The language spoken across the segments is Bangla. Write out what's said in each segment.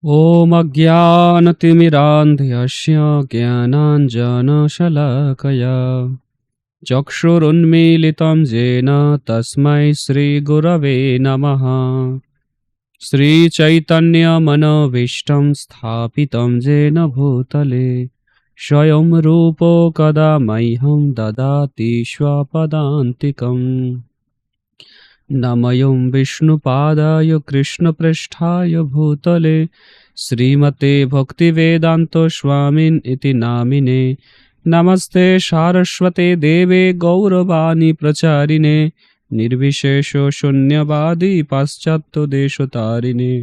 ॐ अज्ञानतिमिरान्धस्य ज्ञानाञ्जनशलाकया चक्षुरुन्मीलितं येन तस्मै श्रीगुरवे नमः। श्रीचैतन्यमनोभीष्टं स्थापितं येन भूतले स्वयं रूपो कदा मह्यं ददाति स्वपदान्तिकम्। नमोऽयं विष्णुपादाय कृष्णप्रेष्ठाय भूतले श्रीमते भक्तिवेदान्तस्वामिन् इति नामिने। नमस्ते सारस्वते देवे गौरवाणी प्रचारिणे निर्विशेष शून्यवादी पाश्चात्यदेशतारिणे।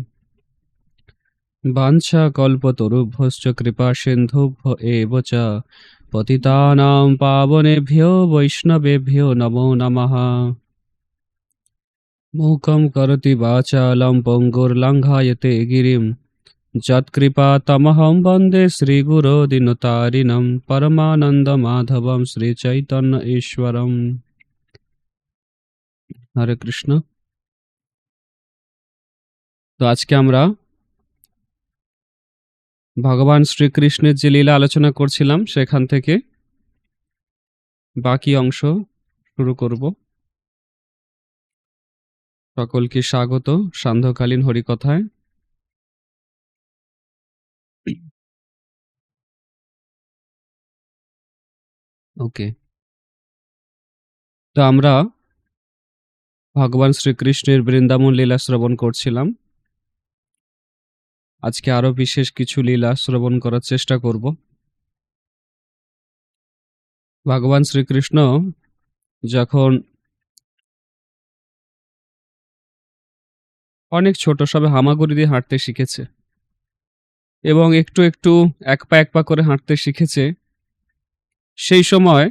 वाञ्छाकल्पतरुभ्यश्च कृपासिन्धुभ्य एव च पतितानां पावनेभ्यो वैष्णवेभ्यो नमो नमः। मूकं करोति वाचालं पङ्गुर्लङ्घयते गिरिं यत्कृपातमहं वन्दे श्रीगुरो दीनतारिणं परमानन्दमाधवं श्रीचैतन्य ईश्वरम्। হরে কৃষ্ণ। তো আজকে আমরা ভগবান শ্রীকৃষ্ণের যে লীলা আলোচনা করছিলাম সেখান থেকে বাকি অংশ শুরু করব। সকলকে স্বাগত সান্ধ্যকালীন হরিকথায়। ওকে, তো আমরা ভগবান শ্রীকৃষ্ণের বৃন্দাবন লীলা শ্রবণ করছিলাম। আজকে আরো বিশেষ কিছু লীলা শ্রবণ করার চেষ্টা করব। ভগবান শ্রীকৃষ্ণ যখন অনেক ছোট, সবে হামাগুড়ি দিয়ে হাঁটতে শিখেছে এবং একটু একটু এক পা করে হাঁটতে শিখেছে, সেই সময়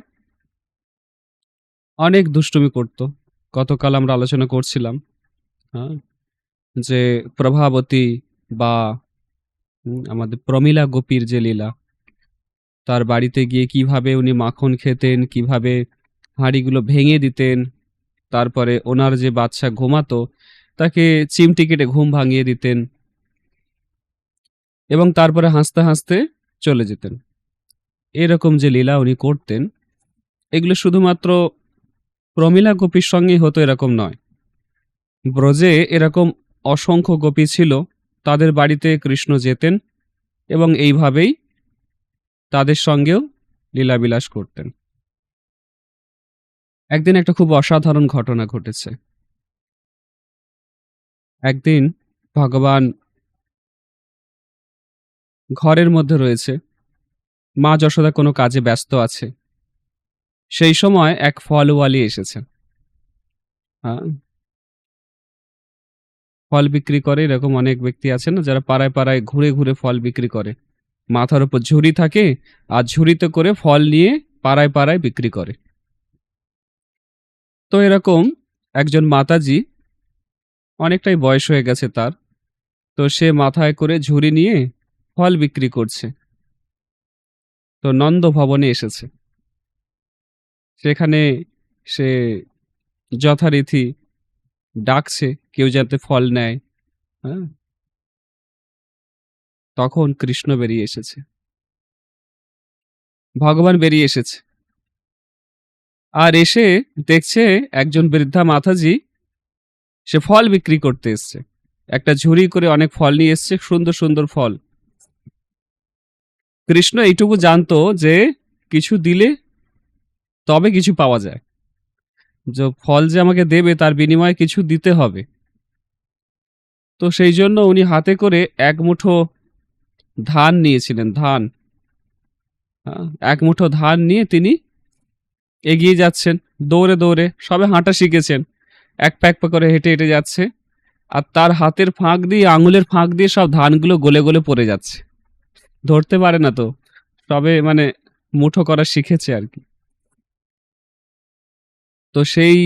অনেক দুষ্টুমি করত। গতকাল আমরা আলোচনা করছিলাম যে প্রভাবতী বা আমাদের প্রমীলা গোপীর যে লীলা, তার বাড়িতে গিয়ে কিভাবে উনি মাখন খেতেন, কিভাবে হাঁড়িগুলো ভেঙে দিতেন, তারপরে ওনার যে বাচ্চা ঘুমাতো তাকে চিমটি কেটে ঘুম ভাঙিয়ে দিতেন এবং তারপরে হাসতে হাসতে চলে যেতেন। এরকম যে লীলা উনি করতেন, এগুলো শুধুমাত্র প্রমীলা গোপীর সঙ্গেই হতো এরকম নয়। ব্রজে এরকম অসংখ্য গোপী ছিল, তাদের বাড়িতে কৃষ্ণ যেতেন এবং এইভাবেই তাদের সঙ্গেও লীলাবিলাস করতেন। একদিন একটা খুব অসাধারণ ঘটনা ঘটেছে। একদিন ভগবান ঘরের মধ্যে রয়েছে, মা যশোদা কোনো কাজে ব্যস্ত আছে। সেই সময় এক ফলওয়ালি এসেছে। ফল বিক্রি করে, এরকম অনেক ব্যক্তি আছে না যারা পাড়ায় পাড়ায় ঘুরে ঘুরে ফল বিক্রি করে। মাথার উপর ঝুড়ি থাকে আর ঝুড়িতে করে ফল নিয়ে পাড়ায় পাড়ায় বিক্রি করে। তো এরকম একজন মাতাজি, অনেকটাই বয়স হয়ে গেছে তার, তো সে মাথায় করে ঝুড়ি নিয়ে ফল বিক্রি করছে। তো নন্দ ভবনে এসেছে, সেখানে সে যথারীতি ডাকছে কেউ যাতে ফল নেয়। তখন কৃষ্ণ বেরিয়ে এসেছে, ভগবান বেরিয়ে এসেছে, আর এসে দেখছে একজন বৃদ্ধা মাতাজি সে ফল বিক্রি করতে এসছে। একটা ঝুড়ি করে অনেক ফল নিয়ে এসছে, সুন্দর সুন্দর ফল। কৃষ্ণ এইটুকু জানতো যে কিছু দিলে তবে কিছু পাওয়া যায়, যে ফল যে আমাকে দেবে তার বিনিময়ে কিছু দিতে হবে। তো সেই জন্য উনি হাতে করে এক মুঠো ধান নিয়েছিলেন। ধান, এক মুঠো ধান নিয়ে তিনি এগিয়ে যাচ্ছেন দৌড়ে দৌড়ে। সবে হাঁটা শিখেছেন, এক পা করে হেঁটে হেঁটে যাচ্ছে, আর তার হাতের ফাঁক দিয়ে, আঙুলের ফাঁক দিয়ে সব ধানগুলো গলে গলে পড়ে যাচ্ছে। ধরতে পারে না, তো সবে মানে মুঠো করা শিখেছে আর কি। তো সেই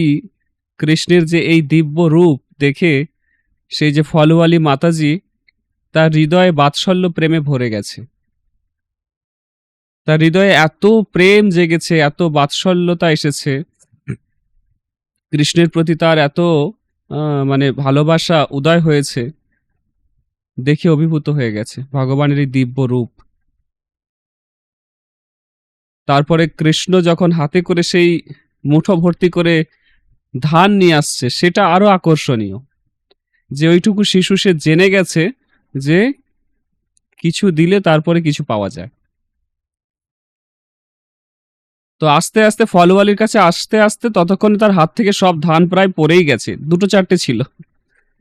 কৃষ্ণের যে এই দিব্য রূপ দেখে সেই যে ফলওয়ালি মাতাজি, তার হৃদয়ে বাৎসল্য প্রেমে ভরে গেছে। তার হৃদয়ে এত প্রেম জেগেছে, এত বাৎসল্যতা এসেছে কৃষ্ণের প্রতি, তার এত মানে ভালোবাসা উদয় হয়েছে দেখে অভিভূত হয়ে গেছে ভগবানের এই দিব্য রূপ। তারপরে কৃষ্ণ যখন হাতে করে সেই মুঠো ভর্তি করে ধান নিয়ে আসছে, সেটা আরো আকর্ষণীয়, যে ওইটুকু শিশু সে জেনে গেছে যে কিছু দিলে তারপরে কিছু পাওয়া যায়। তো আস্তে আস্তে ফলওয়ালির কাছে আসতে আসতে ততক্ষণে তার হাত থেকে সব ধান প্রায় পড়েই গেছে, দুটো চারটে ছিল।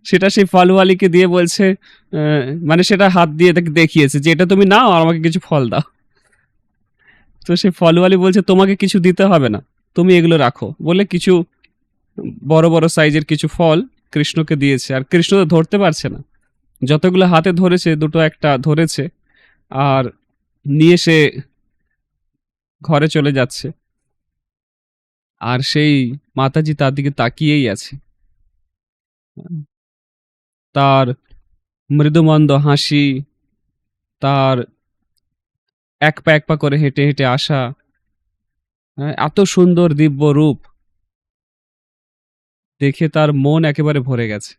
সেটা সেই ফলওয়ালিকে দিয়ে বলছে, মানে সেটা হাত দিয়ে তাকে দেখিয়েছে যে এটা তুমি নাও আর আমাকে কিছু ফল দাও। তো সেই ফলওয়ালি বলছে তোমাকে কিছু দিতে হবে না, তুমি এগুলো রাখো, বলে কিছু বড় বড় সাইজের কিছু ফল কৃষ্ণকে দিয়েছে। আর কৃষ্ণ তো ধরতে পারছে না, যতগুলো হাতে ধরেছে দুটো একটা ধরেছে আর নিয়ে সে ঘরে চলে যাচ্ছে। আর সেই মাতাজি তার দিকে তাকিয়েই আছে। তার মৃদুমন্দ হাসি, তার এক পা এক পা করে হেঁটে হেঁটে আসা, এত সুন্দর দিব্য রূপ দেখে তার মন একেবারে ভরে গেছে।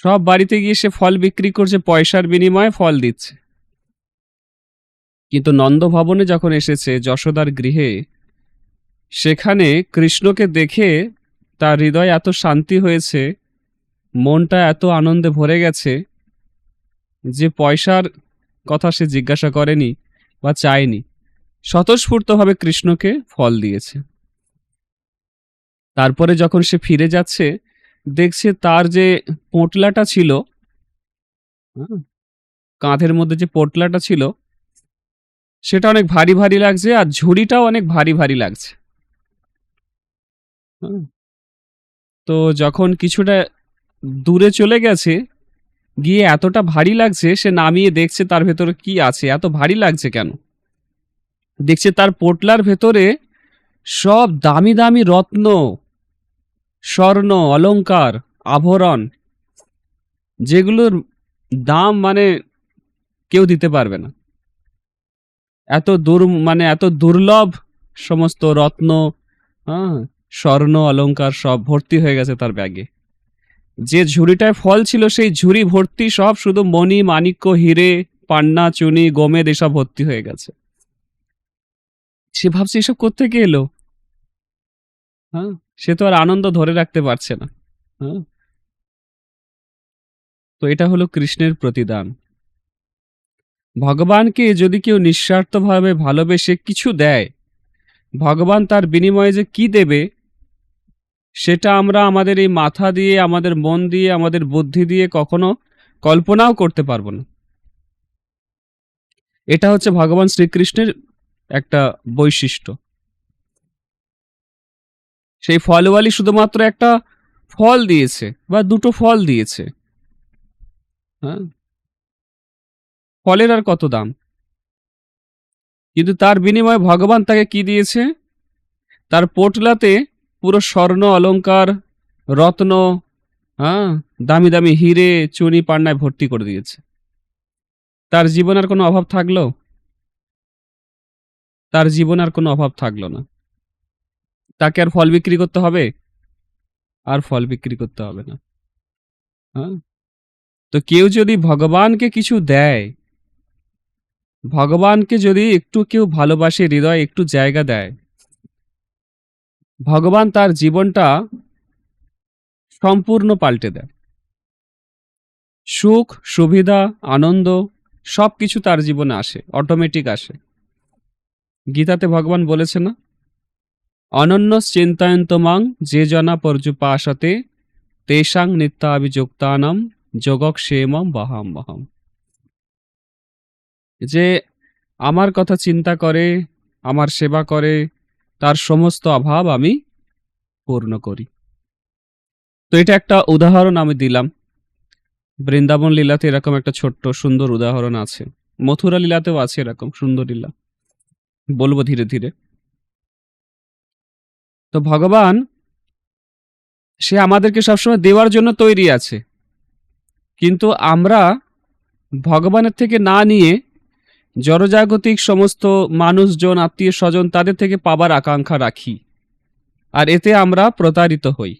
সব বাড়িতে গিয়ে সে ফল বিক্রি করছে, পয়সার বিনিময়ে ফল দিচ্ছে। কিন্তু নন্দ ভবনে যখন এসেছে যশোদার গৃহে, সেখানে কৃষ্ণকে দেখে তার হৃদয় এত শান্তি হয়েছে, মনটা এত আনন্দে ভরে গেছে যে পয়সার কথা সে জিজ্ঞাসা করেনি বা চায়নি, স্বতঃস্ফূর্তভাবে কৃষ্ণকে ফল দিয়েছে। তারপরে যখন সে ফিরে যাচ্ছে, দেখছে তার যে পোঁটলাটা ছিল, কাঁধের মধ্যে যে পোঁটলাটা ছিল, সেটা অনেক ভারী ভারী লাগছে, আর ঝুড়িটাও অনেক ভারী ভারী লাগছে। তো যখন কিছুটা দূরে চলে গেছে, গিয়ে এতটা ভারী লাগছে, সে নামিয়ে দেখছে তার ভেতরে কি আছে, এত ভারী লাগছে কেন। দেখছে তার পোটলার ভেতরে সব দামি দামি রত্ন, স্বর্ণ, অলংকার, আভরণ, যেগুলোর দাম মানে কেউ দিতে পারবে না। এত দুর্লভ সমস্ত রত্ন, হ্যাঁ, স্বর্ণ অলংকার সব ভর্তি হয়ে গেছে তার ব্যাগে। যে ঝুড়িটায় ফল ছিল সেই ঝুড়ি ভর্তি সব শুধু মণি মাণিক্য হিরে পান্না চুনি গোমেদ এসব ভর্তি হয়ে গেছে। সে ভাবছে এসব কোত্থেকে এলো। হ্যাঁ, সে তো আর আনন্দ ধরে রাখতে পারছে না। হ্যাঁ, তো এটা হলো কৃষ্ণের প্রতিদান। ভগবানকে যদি কেউ নিঃস্বার্থভাবে ভালোবেসে কিছু দেয়, ভগবান তার বিনিময়ে যে কি দেবে সেটা আমরা আমাদের এই মাথা দিয়ে, আমাদের মন দিয়ে, আমাদের বুদ্ধি দিয়ে কখনো কল্পনাও করতে পারবো না। এটা হচ্ছে ভগবান শ্রীকৃষ্ণের একটা বৈশিষ্ট্য। সেই ফলওয়ালি শুধুমাত্র একটা ফল দিয়েছে বা দুটো ফল দিয়েছে। হ্যাঁ, ফলের আর কত দাম, কিন্তু তার বিনিময়ে ভগবান তাকে কি দিয়েছে, তার পোটলাতে পুরো স্বর্ণ অলংকার রত্ন, হ্যাঁ, দামি দামি হিরে চুনি পান্নায় ভর্তি করে দিয়েছে। তার জীবন আর কোনো অভাব থাকলো? তার জীবন আর কোনো অভাব থাকলো না। তাকে আর ফল বিক্রি করতে হবে? আর ফল বিক্রি করতে হবে না। হ্যাঁ, তো কেউ যদি ভগবানকে কিছু দেয়, ভগবানকে যদি একটু কেউ ভালোবাসে, হৃদয়ে একটু জায়গা দেয়, ভগবান তার জীবনটা সম্পূর্ণ পাল্টে দেয়। সুখ সুবিধা আনন্দ সবকিছু তার জীবনে আসে, অটোমেটিক আসে। গীতাতে ভগবান বলেছে না, অনন্য চিন্তায়ন্ত মাং যে জনা পর্যুপাসতে তেষাং নিত্যাভিযুক্তানাম যোগক্ষেমম বহাম বহাম। যে আমার কথা চিন্তা করে, আমার সেবা করে, তার সমস্ত অভাব আমি পূর্ণ করি। তো এটা একটা উদাহরণ আমি দিলাম। বৃন্দাবন লীলাতে এরকম একটা ছোট্ট সুন্দর উদাহরণ আছে, মথুরা লীলাতেও আছে এরকম সুন্দর লীলা, বলবো ধীরে ধীরে। তো ভগবান সে আমাদেরকে সবসময় দেওয়ার জন্য তৈরি আছে, কিন্তু আমরা ভগবানের থেকে না নিয়ে জড়জাগতিক সমস্ত মানুষজন, আত্মীয় স্বজন, তাদের থেকে পাবার আকাঙ্ক্ষা রাখি, আর এতে আমরা প্রতারিত হই।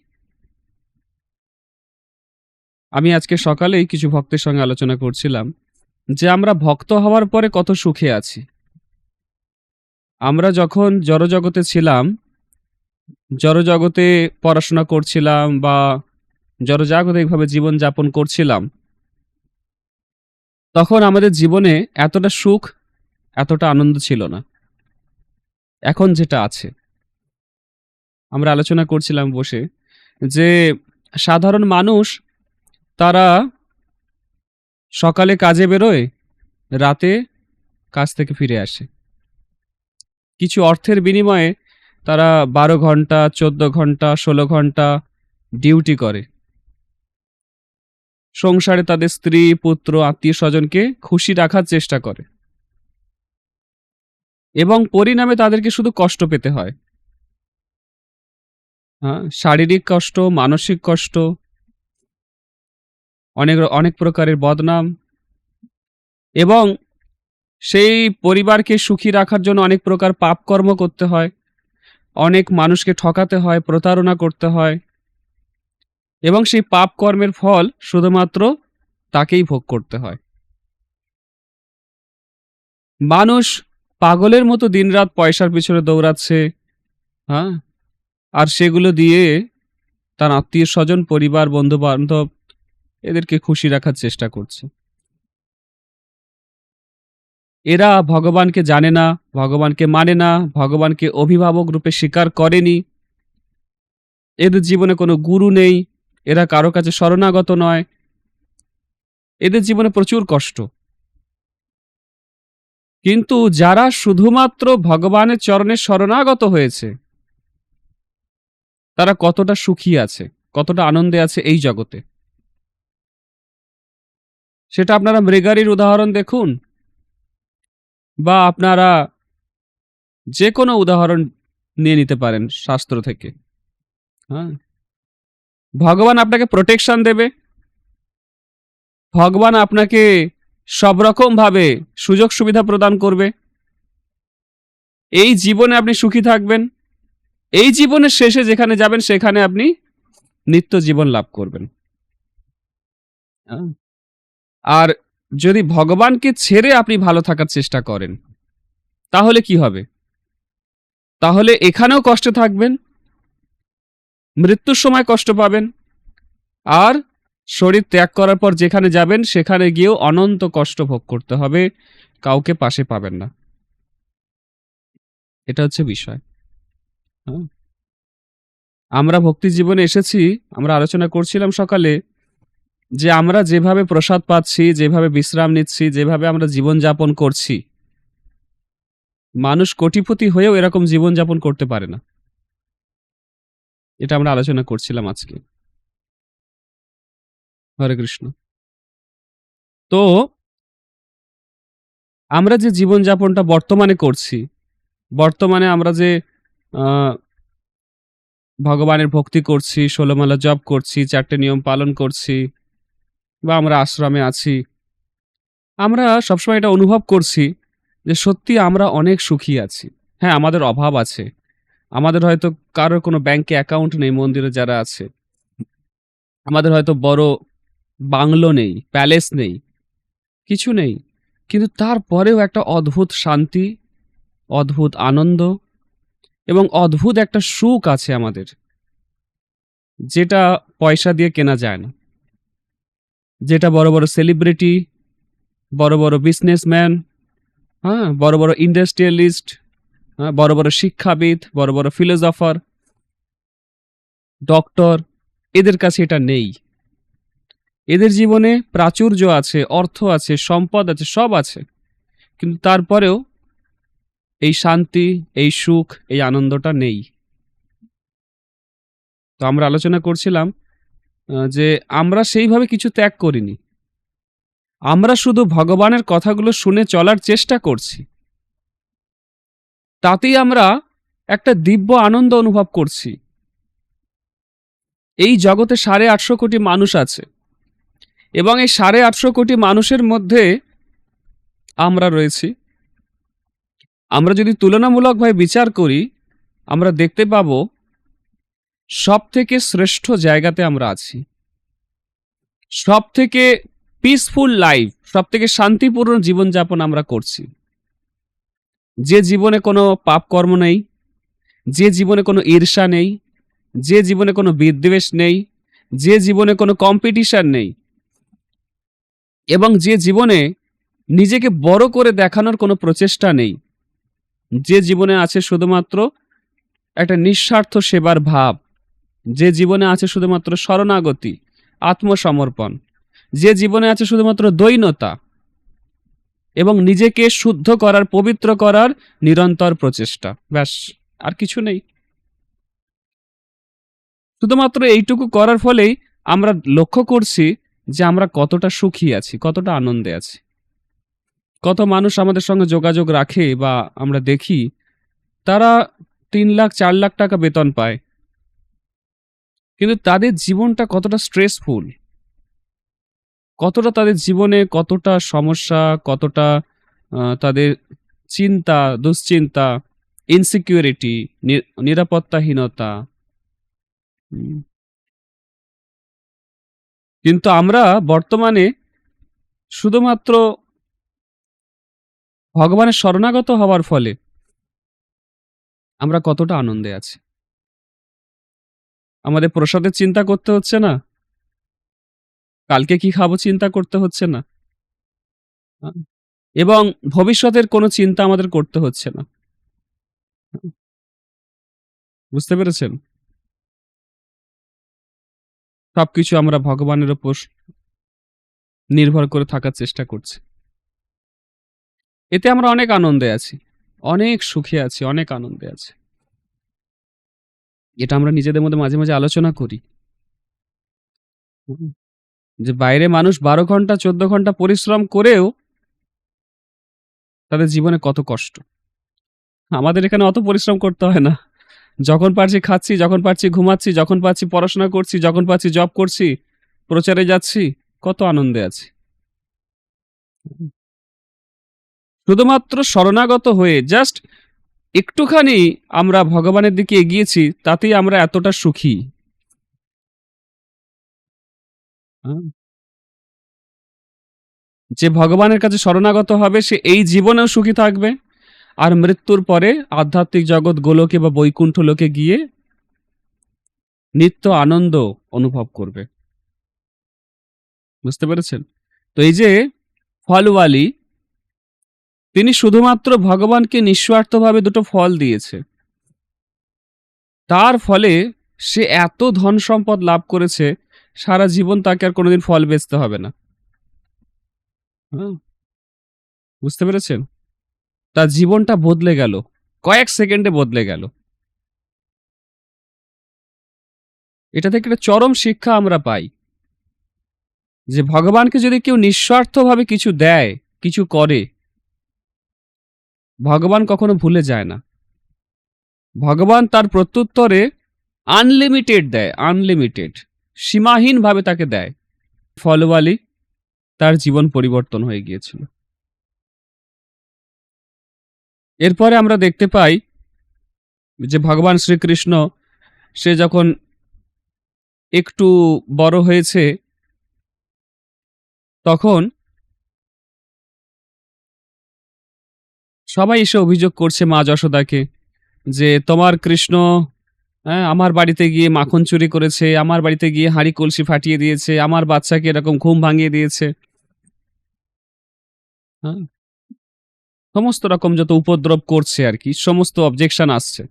আমি আজকে সকালেই কিছু ভক্তের সঙ্গে আলোচনা করছিলাম যে আমরা ভক্ত হওয়ার পরে কত সুখে আছি। আমরা যখন জড়জগতে ছিলাম, জড়জগতে পড়াশোনা করছিলাম বা জড়জাগতিকভাবে জীবনযাপন করছিলাম, তখন আমাদের জীবনে এতটা সুখ, এতটা আনন্দ ছিল না। এখন যেটা আছে, আমরা আলোচনা করছিলাম বসে যে সাধারণ মানুষ তারা সকালে কাজে বেরোয়, রাতে কাজ থেকে ফিরে আসে। কিছু অর্থের বিনিময়ে তারা ১২ ঘন্টা, ১৪ ঘন্টা, ১৬ ঘন্টা ডিউটি করে। সংসারে তাদের স্ত্রী, পুত্র, আত্মীয়-স্বজনকে খুশি রাখার চেষ্টা করে এবং পরিণামে তাদেরকে শুধু কষ্ট পেতে হয়। শারীরিক কষ্ট, মানসিক কষ্ট, অনেক প্রকারের বদনাম এবং সেই পরিবারকে সুখী রাখার জন্য অনেক প্রকার পাপকর্ম করতে হয়, অনেক মানুষকে ঠকাতে হয়, প্রতারণা করতে হয় এবং সেই পাপ কর্মের ফল শুধুমাত্র তাকেই ভোগ করতে হয়। মানুষ পাগলের মতো দিনরাত পয়সার পিছনে দৌড়াচ্ছে, হ্যাঁ, আর সেগুলো দিয়ে তার আত্মীয়-স্বজন, পরিবার, বন্ধু-বান্ধব এদেরকে খুশি রাখার চেষ্টা করছে। এরা ভগবানকে জানে না, ভগবানকে মানে না, ভগবানকে অভিভাবক রূপে স্বীকার করেনি। এদের জীবনে কোনো গুরু নেই, এরা কারো কাছে শরণাগত নয়, এদের জীবনে প্রচুর কষ্ট। কিন্তু যারা শুধুমাত্র ভগবানের চরণে শরণাগত হয়েছে, তারা কতটা সুখী আছে, কতটা আনন্দে আছে এই জগতে, সেটা আপনারা মৃগারীর উদাহরণ দেখুন বা আপনারা যে কোনো উদাহরণ নিয়ে নিতে পারেন শাস্ত্র থেকে। হ্যাঁ, ভগবান আপনাকে প্রোটেকশন দেবে, ভগবান আপনাকে সব রকম ভাবে সুযোগ সুবিধা প্রদান করবে, এই জীবনে আপনি সুখী থাকবেন, এই জীবনের শেষে যেখানে যাবেন সেখানে আপনি নিত্য জীবন লাভ করবেন। আর যদি ভগবানকে ছেড়ে আপনি ভালো থাকার চেষ্টা করেন, তাহলে কি হবে? তাহলে এখানেও কষ্টে থাকবেন, মৃত্যুর সময় কষ্ট পাবেন, আর শরীর ত্যাগ করার পর যেখানে যাবেন সেখানে গিয়েও অনন্ত কষ্ট ভোগ করতে হবে, কাউকে পাশে পাবেন না। এটা হচ্ছে বিষয়। আমরা ভক্তি জীবনে এসেছি, আমরা আলোচনা করছিলাম সকালে যে আমরা যেভাবে প্রসাদ পাচ্ছি, যেভাবে বিশ্রাম নিচ্ছি, যেভাবে আমরা জীবনযাপন করছি, মানুষ কোটিপতি হয়েও এরকম জীবনযাপন করতে পারে না। এটা আমরা আলোচনা করছিলাম আজকে। হরে কৃষ্ণ। তো আমরা যে জীবনযাপনটা বর্তমানে করছি, বর্তমানে আমরা যে ভগবানের ভক্তি করছি, ১৬ মালা জপ করছি, ৪টে নিয়ম পালন করছি বা আমরা আশ্রমে আছি, আমরা সবসময় এটা অনুভব করছি যে সত্যি আমরা অনেক সুখী আছি। হ্যাঁ, আমাদের অভাব আছে, আমাদের হয়তো কারোর কোনো ব্যাংকে অ্যাকাউন্ট নেই, মন্দিরে যারা আছে, আমাদের হয়তো বড় বাংলো নেই, প্যালেস নেই, কিছু নেই, কিন্তু তারপরেও একটা অদ্ভুত শান্তি, অদ্ভুত আনন্দ এবং অদ্ভুত একটা সুখ আছে আমাদের, যেটা পয়সা দিয়ে কেনা যায় না, যেটা বড় বড় সেলিব্রিটি, বড় বড় বিজনেসম্যান, বড় বড় ইন্ডাস্ট্রিয়ালিস্ট, বড় বড় শিক্ষাবিদ, বড় বড় ফিলোসফার, ডক্টর, এদের কাছে এটা নেই। এদের জীবনে প্রাচুর্য আছে, অর্থ আছে, সম্পদ আছে, সব আছে, কিন্তু তারপরেও এই শান্তি, এই সুখ, এই আনন্দটা নেই। তো আমরা আলোচনা করছিলাম যে আমরা সেইভাবে কিছু ত্যাগ করিনি, আমরা শুধু ভগবানের কথাগুলো শুনে চলার চেষ্টা করছি, তাতেই আমরা একটা দিব্য আনন্দ অনুভব করছি। এই জগতে ৮৫০ কোটি মানুষ আছে এবং এই ৮৫০ কোটি মানুষের মধ্যে আমরা রয়েছি। আমরা যদি তুলনামূলকভাবে বিচার করি, আমরা দেখতে পাবো সব থেকে শ্রেষ্ঠ জায়গাতে আমরা আছি। সব থেকে পিসফুল লাইফ, সব থেকে শান্তিপূর্ণ জীবনযাপন আমরা করছি, যে জীবনে কোনো পাপ কর্ম নেই, যে জীবনে কোনো ঈর্ষা নেই, যে জীবনে কোনো বিদ্বেষ নেই, যে জীবনে কোনো কম্পিটিশন নেই, এবং যে জীবনে নিজেকে বড় করে দেখানোর কোনো প্রচেষ্টা নেই, যে জীবনে আছে শুধুমাত্র একটা নিঃস্বার্থ সেবার ভাব, যে জীবনে আছে শুধুমাত্র শরণাগতি, আত্মসমর্পণ, যে জীবনে আছে শুধুমাত্র দৈন্যতা এবং নিজেকে শুদ্ধ করার, পবিত্র করার নিরন্তর প্রচেষ্টা, ব্যাস, আর কিছু নেই। শুধুমাত্র এইটুকু করার ফলেই আমরা লক্ষ্য করছি যে আমরা কতটা সুখী আছি, কতটা আনন্দে আছি। কত মানুষ আমাদের সঙ্গে যোগাযোগ রাখে বা আমরা দেখি, তারা 3 লাখ 4 লাখ টাকা বেতন পায়, কিন্তু তাদের জীবনটা কতটা স্ট্রেসফুল, কতটা তাদের জীবনে কতটা সমস্যা, কতটা তাদের চিন্তা, দুশ্চিন্তা, ইনসিকিউরিটি, নিরাপত্তাহীনতা। উম, কিন্তু আমরা বর্তমানে শুধুমাত্র ভগবানের শরণাগত হওয়ার ফলে আমরা কতটা আনন্দে আছি। আমাদের প্রসাদের চিন্তা করতে হচ্ছে না, কালকে কি খাবো চিন্তা করতে হচ্ছে না, আ এবং ভবিষ্যতের কোনো চিন্তা আমাদের করতে হচ্ছে না। বুঝতে পেরেছেন? সবকিছু আমরা ভগবানের উপর নির্ভর করে থাকার চেষ্টা করছি। এতে আমরা অনেক আনন্দে আছি, অনেক সুখে আছি, অনেক আনন্দে আছি। এটা আমরা নিজেদের মধ্যে মাঝে, মাঝে আলোচনা করি। হুম, যে বাইরে মানুষ ১২ ঘন্টা ১৪ ঘন্টা পরিশ্রম করেও তাদের জীবনে কত কষ্ট। আমাদের এখানে অত পরিশ্রম করতে হয় না। যখন পারছি খাচ্ছি, যখন পারছি ঘুমাচ্ছি, যখন পারছি পড়াশোনা করছি, যখন পারছি জব করছি, প্রচারে যাচ্ছি, কত আনন্দে আছি। শুধুমাত্র শরণাগত হয়ে জাস্ট একটুখানি আমরা ভগবানের দিকে এগিয়েছি, তাতেই আমরা এতটা সুখী। হ্যাঁ? যে ভগবানের কাছে শরণাগত হবে সে এই জীবনেও সুখী থাকবে, আর মৃত্যুর পরে আধ্যাত্মিক জগৎ গোলকে বা বৈকুণ্ঠ লোকে গিয়ে নিত্য আনন্দ অনুভব করবে। বুঝতে পেরেছেন? তো এই যে ফলওয়ালি, তিনি শুধুমাত্র ভগবানকে নিঃস্বার্থভাবে দুটো ফল দিয়েছে, তার ফলে সে এত ধন সম্পদ লাভ করেছে, সারা জীবন তাকে আর কোনোদিন ফল বেচতে হবে না। হ্যাঁ, বুঝতে পেরেছেন? তার জীবনটা বদলে গেল, কয়েক সেকেন্ডে বদলে গেল। এটা থেকে একটা চরম শিক্ষা আমরা পাই যে ভগবানকে যদি কেউ নিঃস্বার্থভাবে কিছু দেয়, কিছু করে, ভগবান কখনো ভুলে যায় না। ভগবান তার প্রত্যুত্তরে আনলিমিটেড দেয়, আনলিমিটেড, সীমাহীনভাবে তাকে দেয়। ফলওয়ালি তার জীবন পরিবর্তন হয়ে গিয়েছিল। এরপরে আমরা দেখতে পাই যে ভগবান শ্রীকৃষ্ণ, সে যখন একটু বড় হয়েছে, তখন সবাই এসে অভিযোগ করছে মা যশোদাকে যে তোমার কৃষ্ণ, হ্যাঁ, আমার বাড়িতে গিয়ে মাখন চুরি করেছে, আমার বাড়িতে গিয়ে হাঁড়ি কলসি ফাটিয়ে দিয়েছে, আমার বাচ্চাকে এরকম ঘুম ভাঙিয়ে দিয়েছে। হ্যাঁ, সমস্ত রকম যত উপদ্রব করছে আর কি, সমস্ত অবজেকশন আসছে,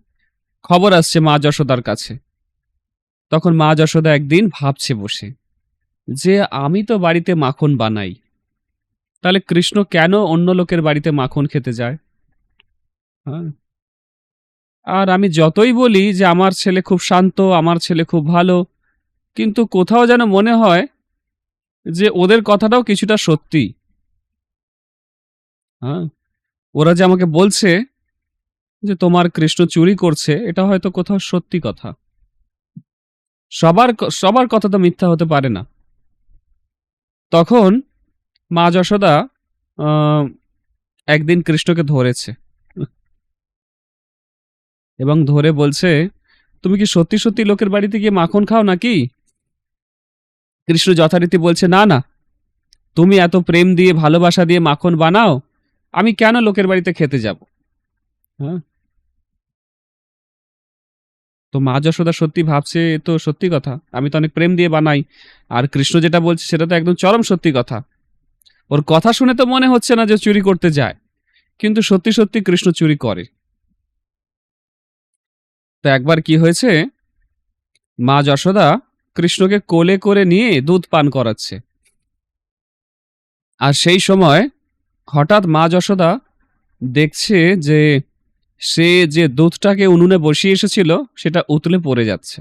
খবর আসছে মা যশোদার কাছে। তখন মা যশোদা একদিন ভাবছে বসে যে আমি তো বাড়িতে মাখন বানাই, তাহলে কৃষ্ণ কেন অন্য লোকের বাড়িতে মাখন খেতে যায়? হ্যাঁ, আর আমি যতই বলি যে আমার ছেলে খুব শান্ত, আমার ছেলে খুব ভালো, কিন্তু কোথাও যেন মনে হয় যে ওদের কথাটাও কিছুটা সত্যি। হ্যাঁ, ওরা যে আমাকে বলছে যে তোমার কৃষ্ণ চুরি করছে, এটা হয়তো কোথাও সত্যি কথা। সবার কথা তো মিথ্যা হতে পারে না। তখন মা যশোদা আহ, একদিন কৃষ্ণকে ধরেছে এবং ধরে বলছে, তুমি কি সত্যি সত্যি লোকের বাড়িতে গিয়ে মাখন খাও নাকি? কৃষ্ণ যথারীতি বলছে, না না, তুমি এত প্রেম দিয়ে ভালোবাসা দিয়ে মাখন বানাও, আমি কেন লোকের বাড়িতে খেতে যাব? হ্যাঁ, তো মা যশোদা সত্যি ভাবছে, এ তো সত্যি কথা, আমি তো অনেক প্রেম দিয়ে বানাই, আর কৃষ্ণ যেটা বলছে সেটা তো একদম চরম সত্যি কথা। ওর কথা শুনে তো মনে হচ্ছে না যে চুরি করতে যায়, কিন্তু সত্যি সত্যি কৃষ্ণ চুরি করে। তো একবার কি হয়েছে, মা যশোদা কৃষ্ণকে কোলে করে নিয়ে দুধ পান করাচ্ছে, আর সেই সময় হঠাৎ মা যশোদা দেখছে যে সে যে দুধটাকে উনুনে বসিয়ে এসেছিল সেটা উতলে পড়ে যাচ্ছে।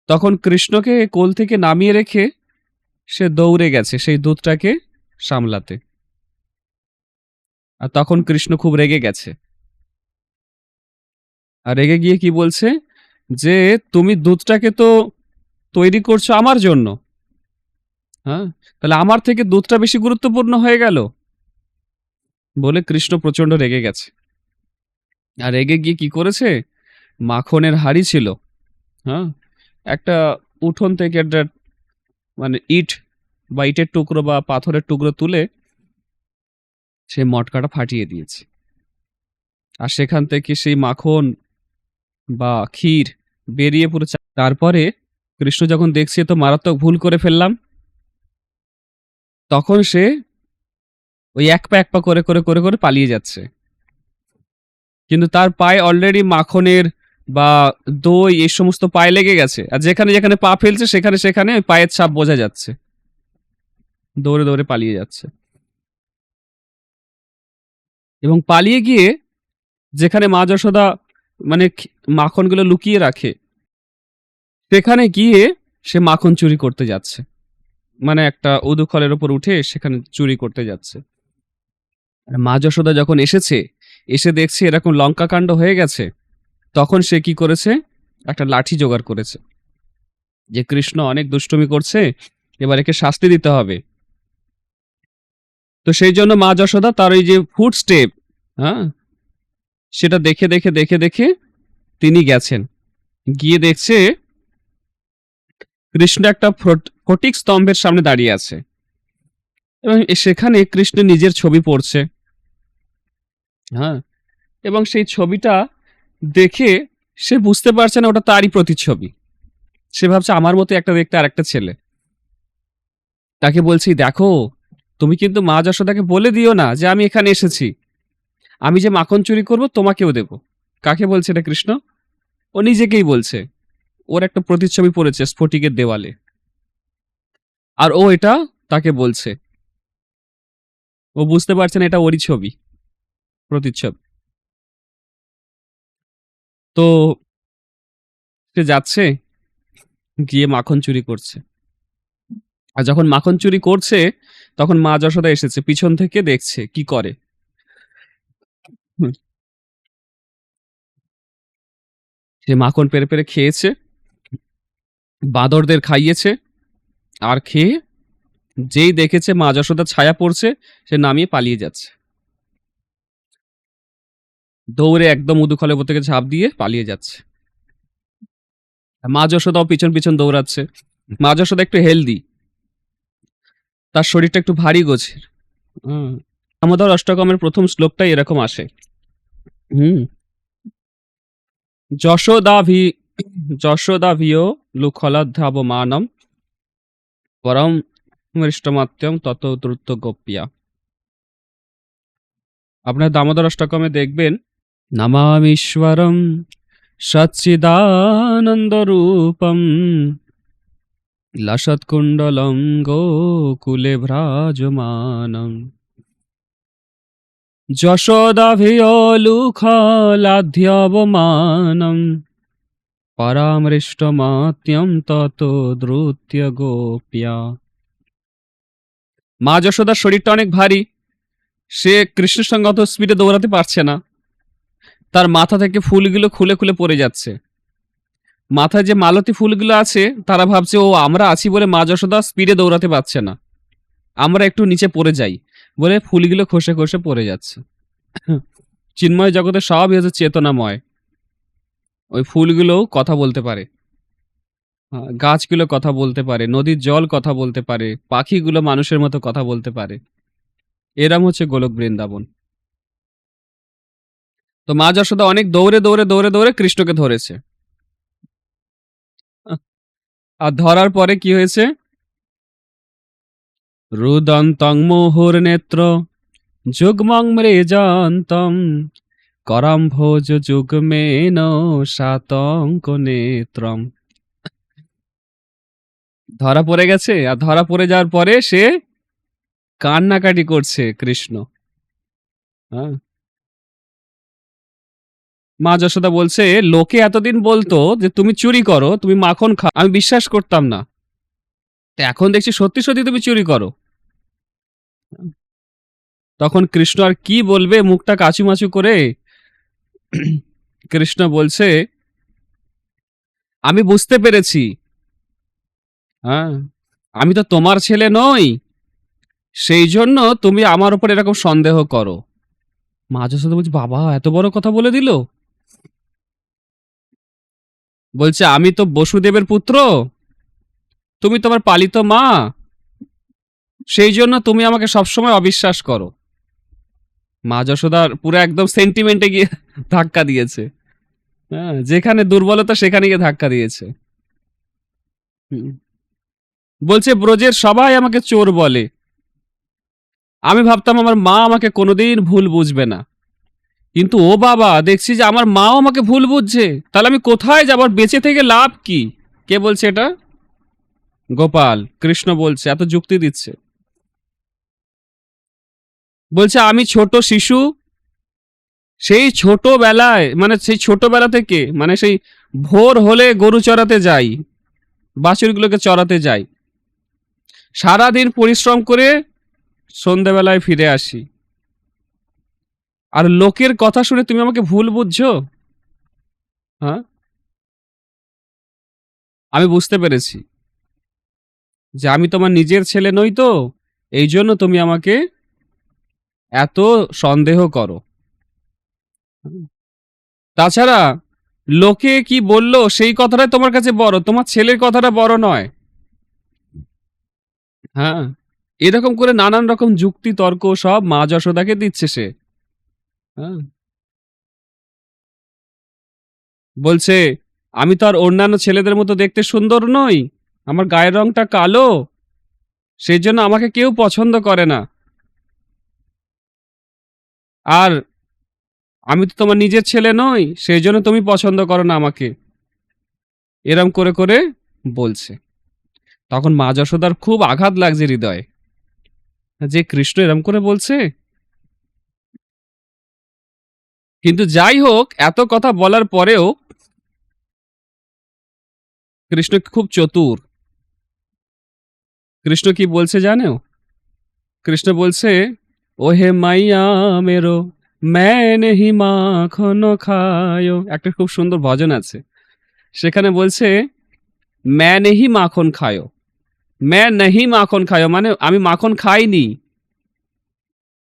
তখন কৃষ্ণকে কোল থেকে নামিয়ে রেখে সে দৌড়ে গেছে সেই দুধটাকে সামলাতে। আর তখন কৃষ্ণ খুব রেগে গেছে, আর রেগে গিয়ে কি বলছে, যে তুমি দুধটাকে তো তৈরি করছো আমার জন্য, হ্যাঁ, তাহলে আমার থেকে দুধটা বেশি গুরুত্বপূর্ণ হয়ে গেল, বলে কৃষ্ণ প্রচন্ড রেগে গেছে। আর রেগে গিয়ে কি করেছে, মাখনের হাঁড়ি ছিল, হ্যাঁ, একটা উঠোন থেকে একটা মানে ইট বা ইটের টুকরো বা পাথরের টুকরো তুলে সে মটকাটা ফাটিয়ে দিয়েছে, আর সেখান থেকে সেই মাখন বা ক্ষীর বেরিয়ে পুরো তারপরে কৃষ্ণ যখন দেখছে তো মারাত্মক ভুল করে ফেললাম, তখন সে ওই এক পা করে করে করে করে পালিয়ে যাচ্ছে, কিন্তু তার পায়ে অলরেডি মাখনের বা দই এই সমস্ত পায়ে লেগে গেছে, আর যেখানে যেখানে পা ফেলছে সেখানে সেখানে ওই পায়ের ছাপ বোঝা যাচ্ছে, দৌড়ে দৌড়ে পালিয়ে যাচ্ছে। এবং পালিয়ে গিয়ে যেখানে মা যশোদা মানে মাখনগুলো লুকিয়ে রাখে, সেখানে গিয়ে সে মাখন চুরি করতে যাচ্ছে, মানে একটা উদুখলের উপর উঠে সেখানে চুরি করতে যাচ্ছে। আর মা যশোদা যখন এসেছে, এসে দেখছে এরকম লঙ্কা কাণ্ড হয়ে গেছে, তখন সে কি করেছে, একটা লাঠি জোগাড় করেছে, যে কৃষ্ণ অনেক দুষ্টুমি করছে, এবার একে শাস্তি দিতে হবে। তো সেই জন্য মা যশোদা তার ওই যে ফুট স্টেপ, হ্যাঁ, সেটা দেখে দেখে দেখে দেখে তিনি গেছেন, গিয়ে দেখছে কৃষ্ণ একটা ফটিক স্তম্ভের সামনে দাঁড়িয়ে আছে, এবং সেখানে কৃষ্ণ নিজের ছবি পড়ছে, হ্যাঁ, এবং সেই ছবিটা দেখে সে বুঝতে পারছে না ওটা তারই প্রতিচ্ছবি। সে ভাবছে আমার মতো একটা দেখতে আর একটা ছেলে। তাকে বলছি, দেখো, তুমি কিন্তু মা যশোদাকে বলে দিও না যে আমি এখানে এসেছি, আমি যে মাখন চুরি করব তোমাকেও দেব। কাকে বলছে এটা কৃষ্ণ? ও নিজেকেই বলছে, ওর একটা প্রতিচ্ছবি পড়েছে স্ফটিকের দেওয়ালে, আর ও এটা তাকে বলছে, ও বুঝতে পারছে না এটা ওরই ছবি, প্রতিচ্ছবি। তো সে যাচ্ছে, গিয়ে মাখন চুরি করছে, আর যখন মাখন চুরি করছে তখন মা যশোদা এসেছে পিছন থেকে, দেখছে কি করে। হুম, সে মাখন পেরে পেরে খেয়েছে, বাঁদরদের খাইয়েছে, আর খেয়ে যেই দেখেছে মা যশোদার ছায়া পড়ছে, সে নামিয়ে পালিয়ে যাচ্ছে, দৌড়ে একদম উদুখলের উপর থেকে ঝাঁপ দিয়ে পালিয়ে যাচ্ছে। মা যশোদাও পিছন পিছন দৌড়াচ্ছে। মা যশোদা একটু হেলদি, তার শরীরটা একটু ভারী গোছের। দামোদর অষ্টকমের প্রথম শ্লোকটাই এরকম আসে। হুম, যশোদাভি যশোদাভিও লুখলাধ্যাবমানম পরম মৃষ্টমাত্যম তত দ্রুত গোপ্যা। আপনার দামোদর অষ্টকমে দেখবেন, নমামীশ্বরম সচ্চিদানন্দরূপম লসৎকুণ্ডলম গোকুলে ভ্রাজমানম যশোদাভিয়োলুখলাধ্যবমানম পরামৃষ্টমাত্যম তত দ্রুত্য গোপ্যা। মা যশোদার শরীরটা অনেক ভারী, সে কৃষ্ণের সঙ্গে অত স্পিডে দৌড়াতে পারছে না, তার মাথা থেকে ফুলগুলো খুলে খুলে পড়ে যাচ্ছে। মাথায় যে মালতী ফুলগুলো আছে তারা ভাবছে ও আমরা আছি বলে মা যশোদা স্পিডে দৌড়াতে পারছে না, আমরা একটু নিচে পড়ে যাই বলে ফুলগুলো খসে খসে পড়ে যাচ্ছে। চিন্ময় জগতের সবই হচ্ছে চেতনাময়, ওই ফুলগুলোও কথা বলতে পারে। গাছগুলো কথা বলতে পারে, নদীর জল কথা বলতে পারে, পাখিগুলো মানুষের মতো কথা বলতে পারে। এরম হচ্ছে গোলক বৃন্দাবন। তো মা যশোদা অনেক দৌড়ে দৌড়ে দৌড়ে দৌড়ে কৃষ্ণকে ধরেছে। আর ধরার পরে কি হয়েছে? রুদন্তং মুহুর নেত্র যুগ্মং মৃজন্তম করাম্ভোজ যুগ্মেন শাতঙ্ক নেত্রম। ধরা পড়ে গেছে, আর ধরা পড়ে যাওয়ার পরে সে কান্নাকাটি করছে কৃষ্ণ। হ্যাঁ, মা যশোদা বলছে, লোকে এতদিন বলতো যে তুমি চুরি করো, তুমি মাখন খাও, আমি বিশ্বাস করতাম না, তো এখন দেখছি সত্যি সত্যি তুমি চুরি করো। তখন কৃষ্ণ আর কি বলবে, মুখটা কাচুমাচু করে কৃষ্ণ বলছে, আমি বুঝতে পেরেছি, হ্যাঁ, আমি তো তোমার ছেলে নই, সেই জন্য তুমি আমার উপর এরকম সন্দেহ করো। মা যশোদা বলছে, বাবা এত বড় কথা বলে দিল। বলছে, আমি তো বসুদেবের পুত্র, তুমি তোমার পালিত মা, সেই জন্য তুমি আমাকে সবসময় অবিশ্বাস করো। মা যশোদার পুরো একদম সেন্টিমেন্টে গিয়ে ধাক্কা দিয়েছে। হ্যাঁ, যেখানে দুর্বলতা সেখানে গিয়ে ধাক্কা দিয়েছে। হুম। বলছে, ব্রজের সবাই আমাকে চোর বলে, আমি ভাবতাম আমার মা আমাকে কোনোদিন ভুল বুঝবে না, কিন্তু ও বাবা, দেখছি যে আমার মাও আমাকে ভুল বুঝছে, তাহলে আমি কোথায় যাবার, বেঁচে থেকে লাভ কি? কে বলছে এটা? গোপাল। কৃষ্ণ বলছে, এত যুক্তি দিচ্ছে। বলছে, আমি ছোট শিশু, সেই ছোটবেলায়, মানে সেই ছোটবেলা থেকে, মানে সেই ভোর হলে গরু চড়াতে যাই, বাছুরগুলোকে চড়াতে যাই, সারাদিন পরিশ্রম করে সন্ধ্যাবেলায় ফিরে আসি, আর লোকের কথা শুনে তুমি আমাকে ভুল বুঝছো? হ্যাঁ, আমি বুঝতে পেরেছি যে আমি তোমার নিজের ছেলে নই, তো এই জন্য তুমি আমাকে এত সন্দেহ করো। তাছাড়া লোকে কি বললো সেই কথাটাই তোমার কাছে বড়, তোমার ছেলের কথাটা বড় নয়। হ্যাঁ, এরকম করে নানান রকম যুক্তি তর্ক সব মা যশোদাকে দিচ্ছে সে। হ্যাঁ, বলছে, আমি তো আর অন্যান্য ছেলেদের মতো দেখতে সুন্দর নই, আমার গায়ের রংটা কালো, সেই জন্য আমাকে কেউ পছন্দ করে না, আর আমি তো তোমার নিজের ছেলে নই, সেই জন্য তুমি পছন্দ করো না আমাকে। এরম করে করে বলছে। তখন মা যশোদার খুব আঘাত লাগছে হৃদয়ে, যে কৃষ্ণ এরম করে বলছে। কিন্তু যাই হোক, এত কথা বলার পরেও কৃষ্ণ খুব চতুর। কৃষ্ণ কি বলছে জানো? কৃষ্ণ বলছে, ও হে মাইয়া মেরো, मैं नहीं মাখন খায়ো। একটা খুব সুন্দর ভজন আছে, সেখানে বলছে, मैं नहीं মাখন খায়ো, मैं नहीं মাখন খায়ো, মানে আমি মাখন খাইনি,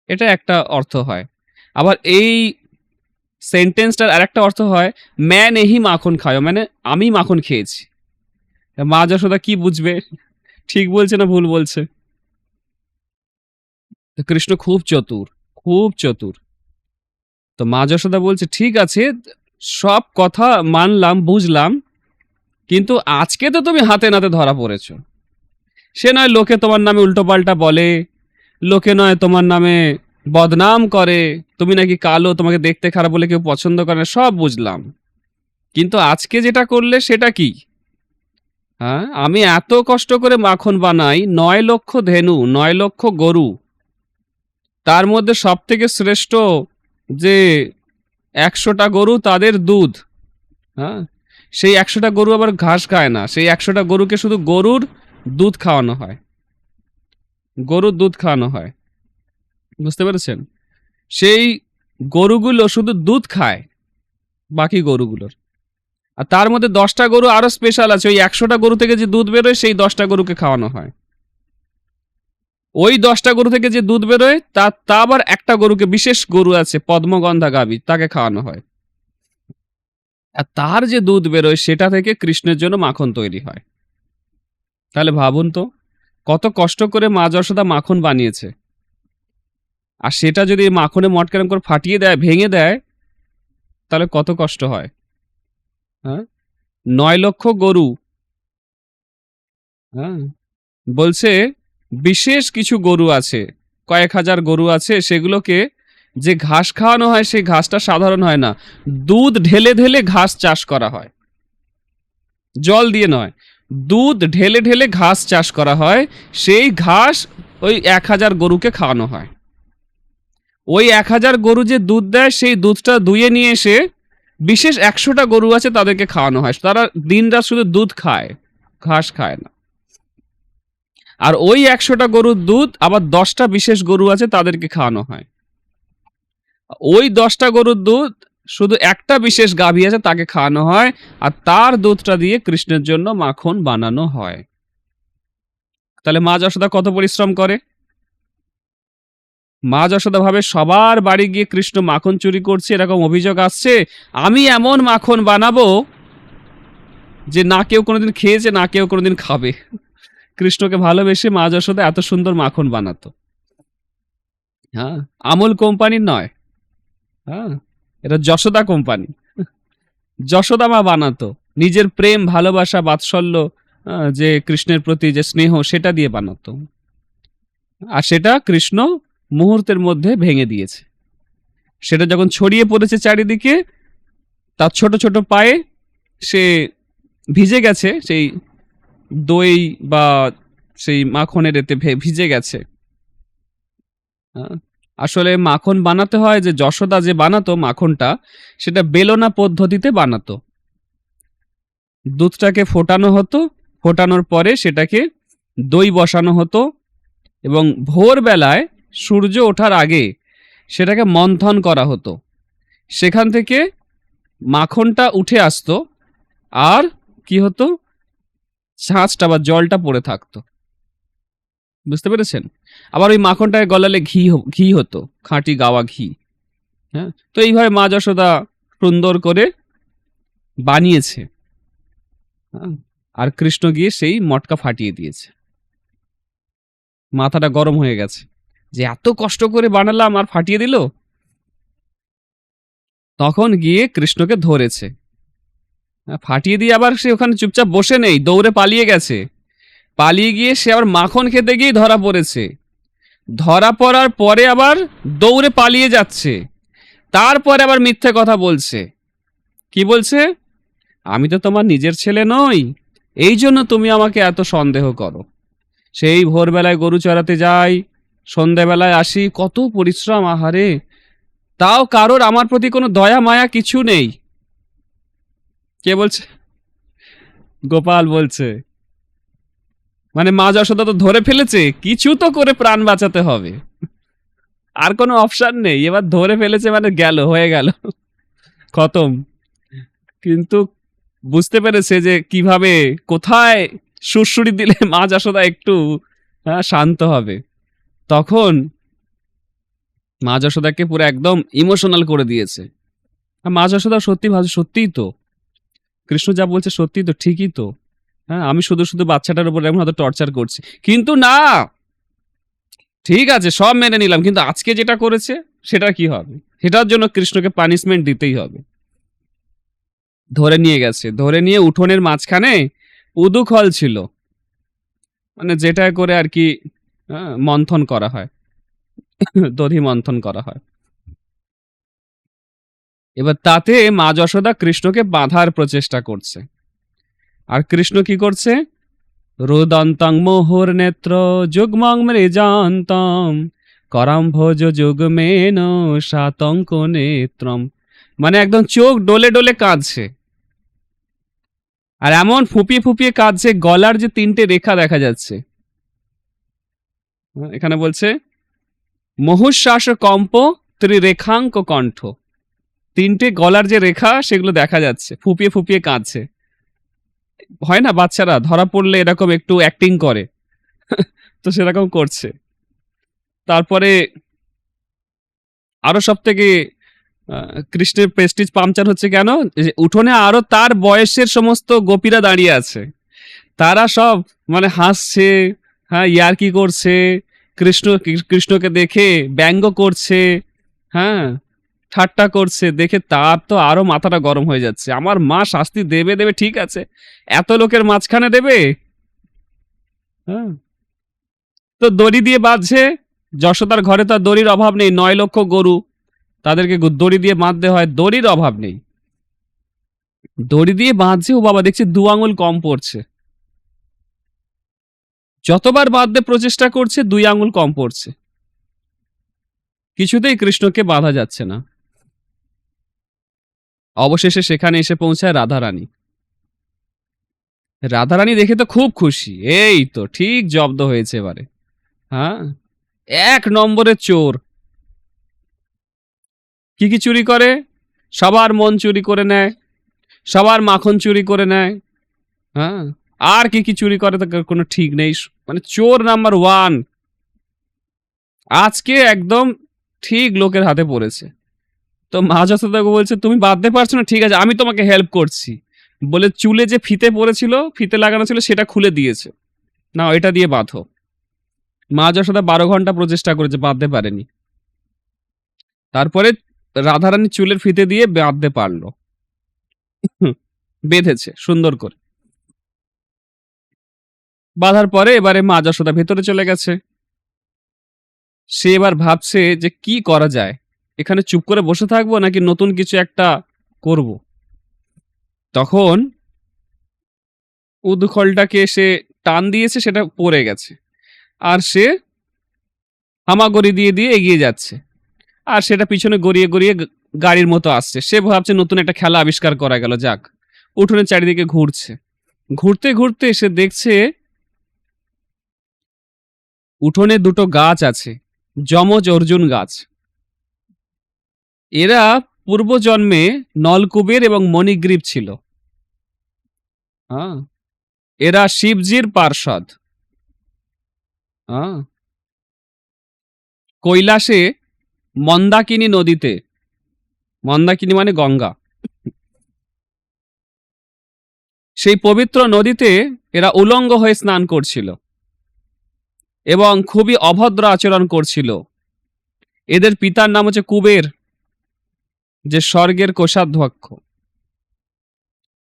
এটা একটা অর্থ হয়। আবার এই সেন্টেন্সটার আরেকটা অর্থ হয়, मैं नहीं মাখন খায়ো, মানে আমি মাখন খেয়েছি। মা যশোদা কি বুঝবে, ঠিক বলছে না ভুল বলছে? তো কৃষ্ণ খুব চতুর, খুব চতুর। তো মা যশোদা বলছে, ঠিক আছে, সব কথা মানলাম, বুঝলাম, কিন্তু আজকে তো তুমি হাতে নাতে ধরা পড়েছো। সে নয় লোকে তোমার নামে উল্টোপাল্টা বলে, লোকে নয় তোমার নামে বদনাম করে, তুমি নাকি কালো, তোমাকে দেখতে খারাপ বলে কেউ পছন্দ করে না, সব বুঝলাম, কিন্তু আজকে যেটা করলে সেটা কি? হ্যাঁ, আমি এত কষ্ট করে মাখন বানাই, 9 লক্ষ ধেনু, 9 লক্ষ গরু, তার মধ্যে সব থেকে শ্রেষ্ঠ যে 100টা গরু, তাদের দুধ, হ্যাঁ, সেই 100টা গরু আবার ঘাস খায় না, সেই 100টা গরুকে শুধু গরুর দুধ খাওয়ানো হয়, গরুর দুধ খাওয়ানো হয়, বুঝতে পেরেছেন? সেই গরুগুলো শুধু দুধ খায়, বাকি গরুগুলোর। আর তার মধ্যে 10টা গরু আরো স্পেশাল আছে, ওই 100টা গরু থেকে যে দুধ বেরোয় সেই 10টা গরুকে খাওয়ানো হয়। ওই 10টা গরু থেকে যে দুধ বেরোয় তা আবার একটা গরুকে, বিশেষ গরু আছে পদ্মগন্ধা গাভী, তাকে খাওয়ানো হয়। আর তার যে দুধ বেরোয় সেটা থেকে কৃষ্ণের জন্য মাখন তৈরি হয়। তাহলে ভাবুন তো কত কষ্ট করে মা যশোদা মাখন বানিয়েছে, আর সেটা যদি মাখনে মটকারম করে ফাটিয়ে দেয়, ভেঙে দেয়, তাহলে কত কষ্ট হয়। হ্যাঁ, 9 লক্ষ গরু, হ্যাঁ, বলছে বিশেষ কিছু গরু আছে, কয়েক হাজার গরু আছে, সেগুলোকে যে ঘাস খাওয়ানো হয় সেই ঘাসটা সাধারণ হয় না, দুধ ঢেলে ঢেলে ঘাস চাষ করা হয়, জল দিয়ে নয়, দুধ ঢেলে ঢেলে ঘাস চাষ করা হয়। সেই ঘাস ওই 1000 গরুকে খাওয়ানো হয়। ওই 1000 গরু যে দুধ দেয় সেই দুধটা দুয়ে নিয়ে এসে বিশেষ 100টা গরু আছে তাদেরকে খাওয়ানো হয়। তারা দিনরাত শুধু দুধ খায়, ঘাস খায় না। আর ওই 100টা গরুর দুধ আবার 10টা বিশেষ গরু আছে তাদেরকে খাওয়ানো হয়। ওই 10টা গরুর দুধ শুধু একটা বিশেষ গাভী আছে তাকে খাওয়ানো হয়, আর তার দুধটা দিয়ে কৃষ্ণের জন্য মাখন বানানো হয়। তাহলে মা যশোদা কত পরিশ্রম করে। মা যশোদা ভাবে সবার বাড়ি গিয়ে কৃষ্ণ মাখন চুরি করছে, এরকম অভিযোগ আসছে, আমি এমন মাখন বানাবো যে না কেউ কোনোদিন খেয়েছে, না কেউ কোনোদিন খাবে। কৃষ্ণকে ভালোবেসে মা যশোদা এত সুন্দর মাখন বানাতো। হ্যাঁ, আমুল কোম্পানির নয়, হ্যাঁ, এটা যশোদা কোম্পানি। যশোদা মা বানাতো নিজের প্রেম, ভালোবাসা, বাৎসল্য, যে কৃষ্ণের প্রতি যে স্নেহ, সেটা দিয়ে বানাতো, আর সেটা কৃষ্ণ মুহূর্তের মধ্যে ভেঙে দিয়েছে। সেটা যখন ছড়িয়ে পড়েছে চারিদিকে, তার ছোট ছোট পায়ে সে ভিজে গেছে, সেই দই বা সেই মাখনের এতে ভিজে গেছে। আসলে মাখন বানাতে হয়, যে যশোদা যে বানাতো মাখনটা, সেটা বেলনা পদ্ধতিতে বানাতো। দুধটাকে ফোটানো হতো, ফোটানোর পরে সেটাকে দই বসানো হতো, এবং ভোরবেলায় সূর্য ওঠার আগে সেটাকে মন্থন করা হতো। সেখান থেকে মাখনটা উঠে আসতো, আর কি হতো, ছাঁচটা বা জলটা পড়ে থাকতো। বুঝতে পেরেছেন? আবার ওই মাখনটাকে গলালে ঘি হতো, খাঁটি গাওয়া ঘি। হ্যাঁ, তো এইভাবে মা যশোদা সুন্দর করে বানিয়েছে। আর কৃষ্ণ গিয়ে সেই মটকা ফাটিয়ে দিয়েছে। মাথাটা গরম হয়ে গেছে যে এত কষ্ট করে বানালাম আর ফাটিয়ে দিল। তখন গিয়ে কৃষ্ণকে ধরেছে, ফাটিয়ে দিয়ে আবার সে ওখানে চুপচাপ বসে নেই, দৌড়ে পালিয়ে গেছে। পালিয়ে গিয়ে সে আবার মাখন খেতে গিয়ে ধরা পড়েছে। ধরা পড়ার পরে আবার দৌড়ে পালিয়ে যাচ্ছে, তারপরে আবার মিথ্যে কথা বলছে। কি বলছে? আমি তো তোমার নিজের ছেলে নই, এই জন্য তুমি আমাকে এত সন্দেহ করো। সেই ভোরবেলায় গরু চড়াতে যাই, সন্ধ্যাবেলায় আসি, কত পরিশ্রম, আহারে, তাও কারোর আমার প্রতি কোনো দয়া মায়া কিছু নেই। কে বলছে? গোপাল বলছে। মানে মা যশোদা তো ধরে ফেলেছে, কিছু তো করে প্রাণ বাঁচাতে হবে, আর কোনো অপশন নেই। এবার ধরে ফেলেছে মানে গেল, হয়ে গেল, খতম। কিন্তু বুঝতে পেরেছে যে কিভাবে, কোথায় সুড়সুড়ি দিলে মা যশোদা একটু শান্ত হবে। তখন মা যশোদাকে পুরো একদম ইমোশনাল করে দিয়েছে। মা যশোদা সত্যি ভাবছে, সত্যিই তো কৃষ্ণ যা বলছে সত্যি তো, ঠিকই তো। হ্যাঁ, আমি শুধু শুধু বাচ্চাটার উপর এমন হয়তো টর্চার করছি, কিন্তু না, ঠিক আছে সব মেনে নিলাম, কিন্তু আজকে যেটা করেছে সেটা কি হবে? সেটার জন্য কৃষ্ণকে পানিশমেন্ট দিতেই হবে। ধরে নিয়ে গেছে, ধরে নিয়ে উঠোনের মাঝখানে উদুখল ছিল, মানে যেটা করে আর কি মন্থন করা হয়, দধি মন্থন করা হয়। এবার তাতে মা যশোদা কৃষ্ণকে বাঁধার প্রচেষ্টা করছে। আর কৃষ্ণ কি করছে? রুদন্তং মোহর নেত্র যুগ্মং মৃজান্তম করাম্ভোজ যুগ্মেন সাতঙ্ক নেত্রম। মানে একদম চোখ ডলে ডলে কাঁদছে, আর এমন ফুপিয়ে ফুপিয়ে কাঁদছে, গলার যে 3টে রেখা দেখা যাচ্ছে। এখানে বলছে মহুশ্বাস কম্প ত্রিরেখাঙ্ক কণ্ঠ, 3টে গলার যে রেখা সেগুলো দেখা যাচ্ছে, ফুপিয়ে ফুপিয়ে কাঁদছে। হয় না বাচ্চারা ধরা পড়লে এরকম একটু অ্যাক্টিং করে, তো সেরকম করছে। তারপরে আরো সব থেকে কৃষ্ণের প্রেস্টিজ পাংচার হচ্ছে কেন? যে উঠোনে আরো তার বয়সের সমস্ত গোপীরা দাঁড়িয়ে আছে, তারা সব মানে হাসছে, হ্যাঁ ইয়ার্কি করছে, কৃষ্ণকে দেখে ব্যঙ্গ করছে, হ্যাঁ ঠাট্টা করছে, দেখে তার তো আরো মাথাটা গরম হয়ে যাচ্ছে। আমার মা শাস্তি দেবে দেবে ঠিক আছে, এত লোকের মাঝখানে দেবে? হ্যাঁ, তো দড়ি দিয়ে বাঁধছে। যশোদার ঘরে তো আর দড়ির অভাব নেই, 9 লক্ষ গরু, তাদেরকে দড়ি দিয়ে বাঁধতে হয়, দড়ির অভাব নেই। দড়ি দিয়ে বাঁধছে, ও বাবা দেখছি 2 আঙুল কম পড়ছে। যতবার বাঁধতে প্রচেষ্টা করছে 2 আঙুল কম পড়ছে, কিছুতেই কৃষ্ণকে বাঁধা যাচ্ছে না। অবশেষে সেখানে এসে পৌঁছায় রাধারানী। রাধারানী দেখে তো খুব খুশি, এই তো ঠিক জব্দ হয়েছে এবারে। হ্যাঁ, 1 নম্বরের চোর। কি কি চুরি করে? সবার মন চুরি করে নেয়, সবার মাখন চুরি করে নেয়, হ্যাঁ আর কি কি চুরি করে তার কোনো ঠিক নেই। মানে চোর নাম্বার 1 আজকে একদম ঠিক লোকের হাতে পড়েছে। তো মা যশোদাকে বলছে, তুমি বাঁধতে পারছো না, ঠিক আছে আমি তোমাকে হেল্প করছি, বলে চুলে যে ফিতে পড়েছিল, ফিতে লাগানো ছিল, সেটা খুলে দিয়েছে, না এটা দিয়ে বাঁধো। মা যশোদা 12 ঘন্টা প্রচেষ্টা করেছে, বাঁধতে পারেনি। তারপরে রাধারানী চুলের ফিতে দিয়ে বাঁধতে পারলো, বেঁধেছে সুন্দর করে। বাঁধার পরে এবারে মা যশোদা ভেতরে চলে গেছে। সে এবার ভাবছে যে কি করা যায়, এখানে চুপ করে বসে থাকবো নাকি নতুন কিছু একটা করব। তখন উদখলটাকে সে টান দিয়েছে, সেটা পড়ে গেছে, আর সে হামাগুড়ি দিয়ে দিয়ে এগিয়ে যাচ্ছে, আর সেটা পিছনে গড়িয়ে গড়িয়ে গাড়ির মতো আসছে। সে ভাবছে নতুন একটা খেলা আবিষ্কার করা গেল, যাক। উঠোনের চারিদিকে ঘুরছে, ঘুরতে ঘুরতে সে দেখছে উঠোনে 2টো গাছ আছে, যমজ অর্জুন গাছ। এরা পূর্বজন্মে নলকুবের এবং মণিগ্রীব ছিল। হ্যাঁ, এরা শিবজির পার্ষদ। হ্যাঁ, কৈলাসে মন্দাকিনী নদীতে, মন্দাকিনী মানে গঙ্গা, সেই পবিত্র নদীতে এরা উলঙ্গ হয়ে স্নান করছিল এবং খুবই অভদ্র আচরণ করছিল। এদের পিতার নাম হচ্ছে কুবের, যে স্বর্গের কোষাধ্যক্ষ।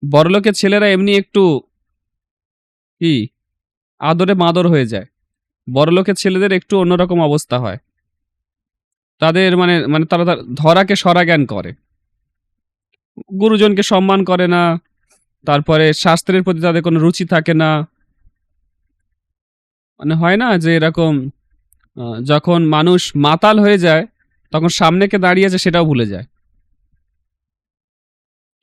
বড়লোকের ছেলেরা এমনি একটু কি আদরে মাদর হয়ে যায়, বড়লোকের ছেলেদের একটু অন্যরকম অবস্থা হয়। তাদের মানে মানে তারা ধরাকে সরা জ্ঞান করে, গুরুজনকে সম্মান করে না, তারপরে শাস্ত্রের প্রতি তাদের কোনো রুচি থাকে না। মানে হয় না যে এরকম যখন মানুষ মাতাল হয়ে যায় তখন সামনে কে দাঁড়িয়ে আছে সেটাও ভুলে যায়।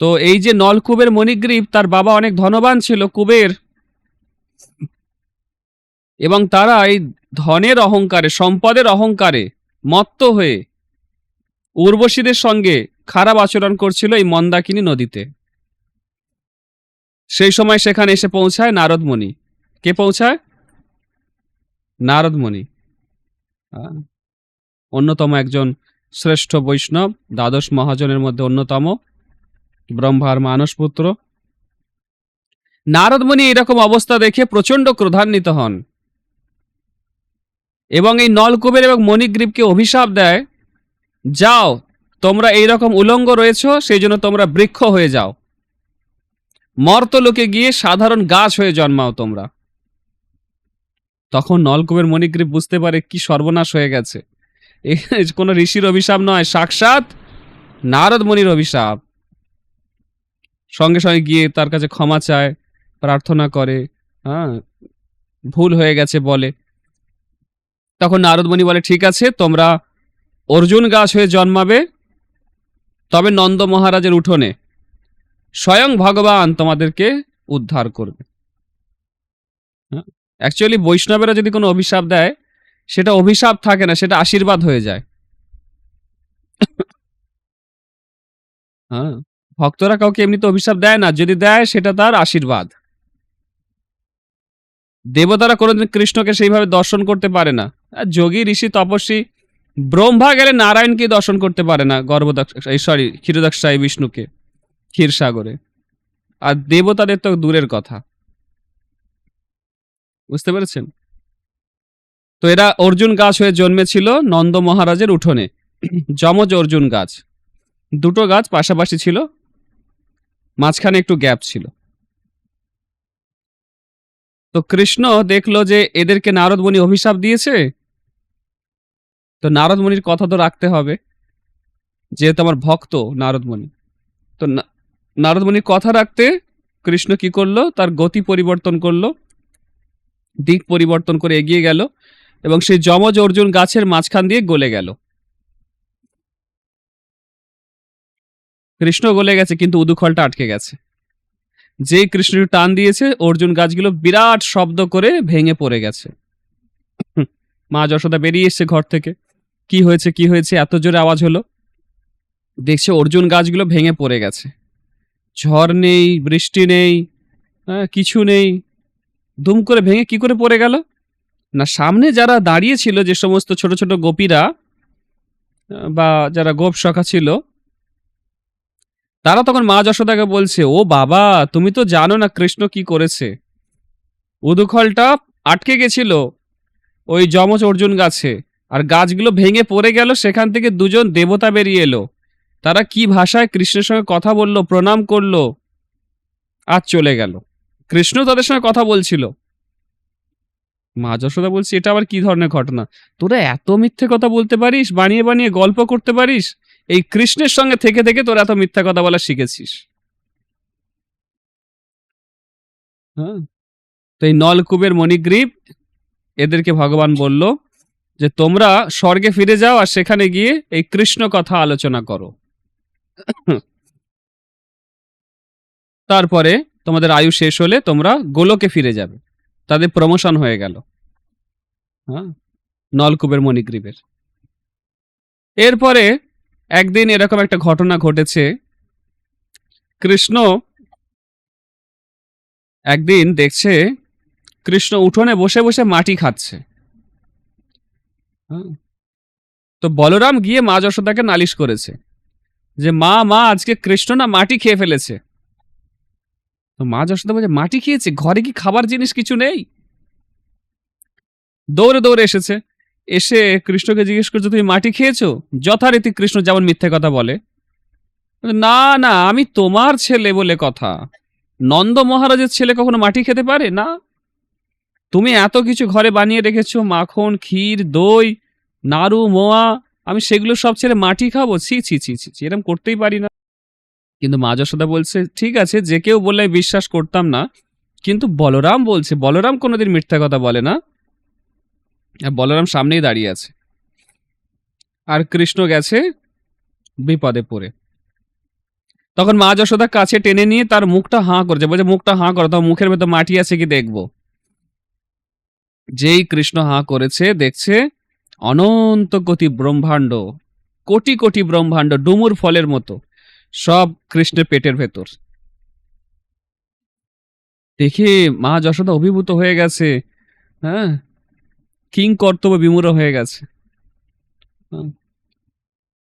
তো এই যে নলকুবের মণিগ্রীব, তার বাবা অনেক ধনবান ছিল, কুবের, এবং তারা এই ধনের অহংকারে, সম্পদের অহংকারে মত্ত হয়ে উর্বশীদের সঙ্গে খারাপ আচরণ করছিল এই মন্দাকিনী নদীতে। সেই সময় সেখানে এসে পৌঁছায় নারদ মুনি। কে পৌঁছায়? নারদ মুনি, অন্যতম একজন শ্রেষ্ঠ বৈষ্ণব, 12 মহাজনের মধ্যে অন্যতম, ব্রহ্মার মানসপুত্র। নারদ মুনি এরকম অবস্থা দেখে প্রচন্ড ক্রোধান্বিত হন এবং এই নলকুবের এবং মণিগ্রীবকে অভিশাপ দেয়, যাও তোমরা এইরকম উলঙ্গ রয়েছ, সেই জন্য তোমরা বৃক্ষ হয়ে যাও, মর্তলোকে গিয়ে সাধারণ গাছ হয়ে জন্মাও তোমরা। তখন নলকুবের মণিগ্রীব বুঝতে পারে কি সর্বনাশ হয়ে গেছে, কোন ঋষির অভিশাপ নয়, সাক্ষাৎ নারদ মুনির অভিশাপ। সঙ্গে সঙ্গে গিয়ে তার কাছে ক্ষমা চায়, প্রার্থনা করে, হ্যাঁ ভুল হয়ে গেছে বলে। তখন নারদ মুনি বলে, ঠিক আছে তোমরা অর্জুন গাছ হয়ে জন্মাবে, তবে নন্দ মহারাজের উঠোনে স্বয়ং ভগবান তোমাদেরকে উদ্ধার করবে। অ্যাকচুয়ালি বৈষ্ণবেরা যদি কোনো অভিশাপ দেয়, সেটা অভিশাপ থাকে না, সেটা আশীর্বাদ হয়ে যায়। হ্যাঁ, ভক্তরা কাউকে এমনিতে অভিশাপ দেয় না, যদি দেয় সেটা তার আশীর্বাদ। দেবতারা কোনোদিন কৃষ্ণকে সেইভাবে দর্শন করতে পারে না। যোগী ঋষি তপস্বী ব্রহ্মা গেলে নারায়ণকে দর্শন করতে পারে না, ক্ষীরোদাক্ষায় বিষ্ণুকে ক্ষীরসাগরে। আর দেবতাদের তো দূরের কথা। বুঝতে পেরেছেন? তো এরা অর্জুন গাছ হয়ে জন্মেছিল নন্দ মহারাজের উঠোনে। যমজ অর্জুন গাছ, দুটো গাছ পাশাপাশি ছিল, মাঝখানে একটু গ্যাপ ছিল। তো কৃষ্ণ দেখলো যে এদেরকে নারদ মুনি অভিশাপ দিয়েছে, তো নারদ মুনির কথা তো রাখতে হবে, যেহেতু আমার ভক্ত নারদ মুনি। তো নারদ মুনির কথা রাখতে কৃষ্ণ কি করলো, তার গতি পরিবর্তন করলো, দিক পরিবর্তন করে এগিয়ে গেল এবং সেই যমজ অর্জুন গাছের মাঝখান দিয়ে গলে গেল। কৃষ্ণ গলে গেছে কিন্তু উদুখলটা আটকে গেছে। যেই কৃষ্ণ টান দিয়েছে অর্জুন গাছগুলো বিরাট শব্দ করে ভেঙে পড়ে গেছে। মা যশোদা বেরিয়ে এসছে ঘর থেকে, কি হয়েছে কি হয়েছে, এত জোরে আওয়াজ হলো। দেখছে অর্জুন গাছগুলো ভেঙে পড়ে গেছে, ঝড় নেই, বৃষ্টি নেই, কিছু নেই, দুম করে ভেঙে কি করে পড়ে গেল না, সামনে যারা দাঁড়িয়ে ছিল, যে সমস্ত ছোট ছোট গোপীরা বা যারা গোপ সখা ছিল, তারা তখন মা যশোদাকে বলছে, ও বাবা, তুমি তো জানো না কৃষ্ণ কি করেছে। উদুখলটা আটকে গেছিল ওই যমজ অর্জুন গাছে, আর গাছগুলো ভেঙে পড়ে গেল, সেখান থেকে দুজন দেবতা বেরিয়ে এলো। তারা কি ভাষায় কৃষ্ণের সঙ্গে কথা বলল, প্রণাম করলো, আর চলে গেল। কৃষ্ণ তাদের সঙ্গে কথা বলছিল। মা যশোদা বলছে, এটা আবার কি ধরনের ঘটনা? তোরা এত মিথ্যে কথা বলতে পারিস, বানিয়ে বানিয়ে গল্প করতে পারিস, এই কৃষ্ণের সঙ্গে থেকে থেকে তোরা এত মিথ্যা কথা বলা শিখেছিস। হ্যাঁ, তো এই নলকূপের মণিগ্রীব এদেরকে ভগবান বলল যে তোমরা স্বর্গে ফিরে যাও আর সেখানে গিয়ে এই কৃষ্ণ কথা আলোচনা করো। তারপরে তোমাদের আয়ু শেষ হলে তোমরা গোলকে ফিরে যাবে। তাদের প্রমোশন হয়ে গেল। হ্যাঁ, নলকূপের মণিগ্রীবের। এরপরে একদিন এরকম একটা ঘটনা ঘটেছে। কৃষ্ণ একদিন দেখছে কৃষ্ণ উঠোনে বসে বসে মাটি খাচ্ছে। তো বলরাম গিয়ে মা যশোদাকে নালিশ করেছে যে মা মা আজকে কৃষ্ণ না মাটি খেয়ে ফেলেছে। তো মা যশোদা বলছে, মাটি খেয়েছে? ঘরে কি খাবার জিনিস কিছু নেই? দৌড়ে দৌড়ে এসেছে, এসে কৃষ্ণকে জিজ্ঞেস করছে, তুমি মাটি খেয়েছো? যথারীতি কৃষ্ণ যেমন মিথ্যে কথা বলে, না না, আমি তোমার ছেলে বলে কথা, নন্দ মহারাজের ছেলে কখনো মাটি খেতে পারে না? তুমি এত কিছু ঘরে বানিয়ে রেখেছো, মাখন, ক্ষীর, দই, নাড়ু, মোয়া, আমি সেগুলো সব ছেড়ে মাটি খাবো? ছি ছি ছি ছি, এরকম করতেই পারি না। কিন্তু মা যশোদা বলছে, ঠিক আছে, যে কেউ বললে বিশ্বাস করতাম না, কিন্তু বলরাম বলছে, বলরাম কোনোদিন মিথ্যা কথা বলে না। বলরাম সামনেই দাঁড়িয়ে আছে, আর কৃষ্ণ গেছে বিপদে পড়ে। তখন মা যশোদা কাছে টেনে নিয়ে তার মুখটা হাঁ করছে, বলছে মুখটা হাঁ করো, তো মুখের ভেতর মাটি আছে কি দেখবো। যেই কৃষ্ণ হাঁ করেছে, দেখছে অনন্ত কোটি ব্রহ্মাণ্ড, কোটি কোটি ব্রহ্মাণ্ড ডুমুর ফলের মতো সব কৃষ্ণের পেটের ভেতর। দেখে মা যশোদা অভিভূত হয়ে গেছে, হ্যাঁ, কিং কর্তব্য বিমূঢ় হয়ে গেছে।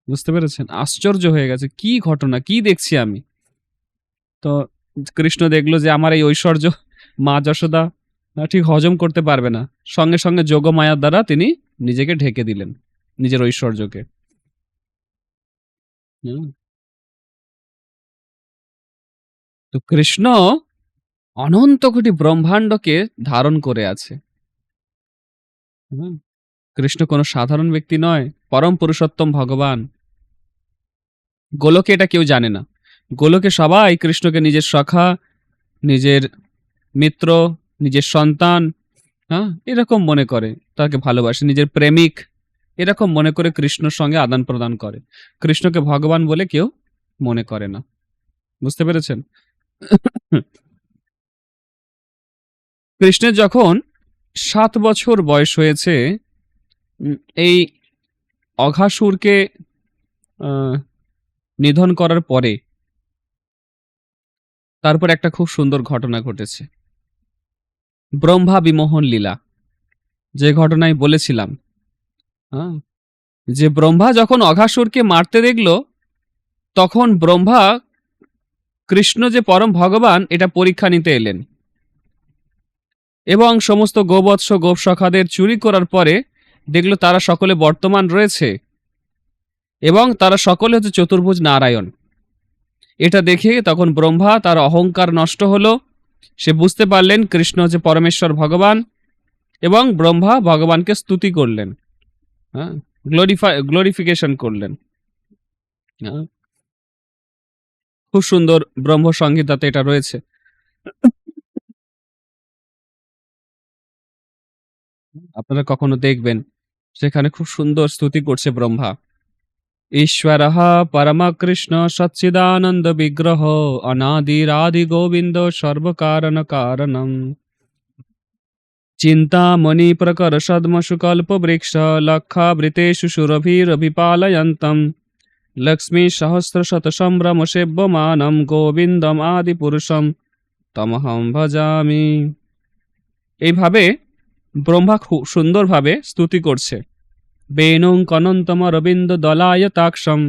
বুঝতে পেরেছেন? আশ্চর্য হয়ে গেছে, কি ঘটনা, কি দেখছি আমি। তো কৃষ্ণ দেখলো যে আমার এই ঐশ্বর্য মা যশোদা ঠিক হজম করতে পারবে না, সঙ্গে সঙ্গে যোগমায়ার দ্বারা তিনি নিজেকে ঢেকে দিলেন, নিজের ঐশ্বর্যকে। তো কৃষ্ণ অনন্ত কোটি ব্রহ্মাণ্ডকে ধারণ করে আছে। কৃষ্ণ কোনো সাধারণ ব্যক্তি নয়, পরম পুরুষোত্তম ভগবান। গোলকে এটা কেউ জানে না। গোলকে সবাই কৃষ্ণকে নিজের সখা, নিজের মিত্র, নিজের সন্তান, হ্যাঁ, এরকম মনে করে, তাকে ভালোবাসে, নিজের প্রেমিক, এরকম মনে করে কৃষ্ণর সঙ্গে আদান প্রদান করে। কৃষ্ণকে ভগবান বলে কেউ মনে করে না। বুঝতে পেরেছেন? কৃষ্ণের যখন 7 বছর বয়স হয়েছে, এই অঘাসুরকে নিধন করার পরে তারপর একটা খুব সুন্দর ঘটনা ঘটেছে, ব্রহ্মা বিমোহন লীলা, যে ঘটনায় বলেছিলাম। হ্যাঁ, যে ব্রহ্মা যখন অঘাসুরকে মারতে দেখল, তখন ব্রহ্মা কৃষ্ণ যে পরম ভগবান এটা পরীক্ষা নিতে এলেন, এবং সমস্ত গোবৎস গোপসখাদের চুরি করার পরে দেখল তারা সকলে বর্তমান রয়েছে, এবং তারা সকলে হচ্ছে চতুর্ভুজ নারায়ণ। এটা দেখে তখন ব্রহ্মা তার অহংকার নষ্ট হলো, সে বুঝতে পারলেন কৃষ্ণ হচ্ছে পরমেশ্বর ভগবান, এবং ব্রহ্মা ভগবানকে স্তুতি করলেন, হ্যাঁ, গ্লোরিফিকেশন করলেন। হ্যাঁ, খুব সুন্দর ব্রহ্ম সংহিতাতে এটা রয়েছে। আপনারা কখনো দেখবেন, সেখানে খুব সুন্দর স্তুতি করছে ব্রহ্মা। ঈশ্বরः পরমকৃষ্ণ সচ্চিদানন্দ বিগ্রহ অনাদিরাদি গোবিন্দ সর্বকারণ কারণম চিন্তামণি প্রকর সদ্মসু কল্প বৃক্ষ লক্ষাবৃতেষু সুরভিরভিপালয়ন্তম লক্ষ্মী সহস্র শত সম্ভ্রম সেব্যমানম গোবিন্দম আদি পুরুষম তমহম ভজামি। এইভাবে ব্রহ্মা খুব সুন্দরভাবে স্তুতি করছে। বেণুং কনন্তম রবীন্দ্র দলায়তাক্ষম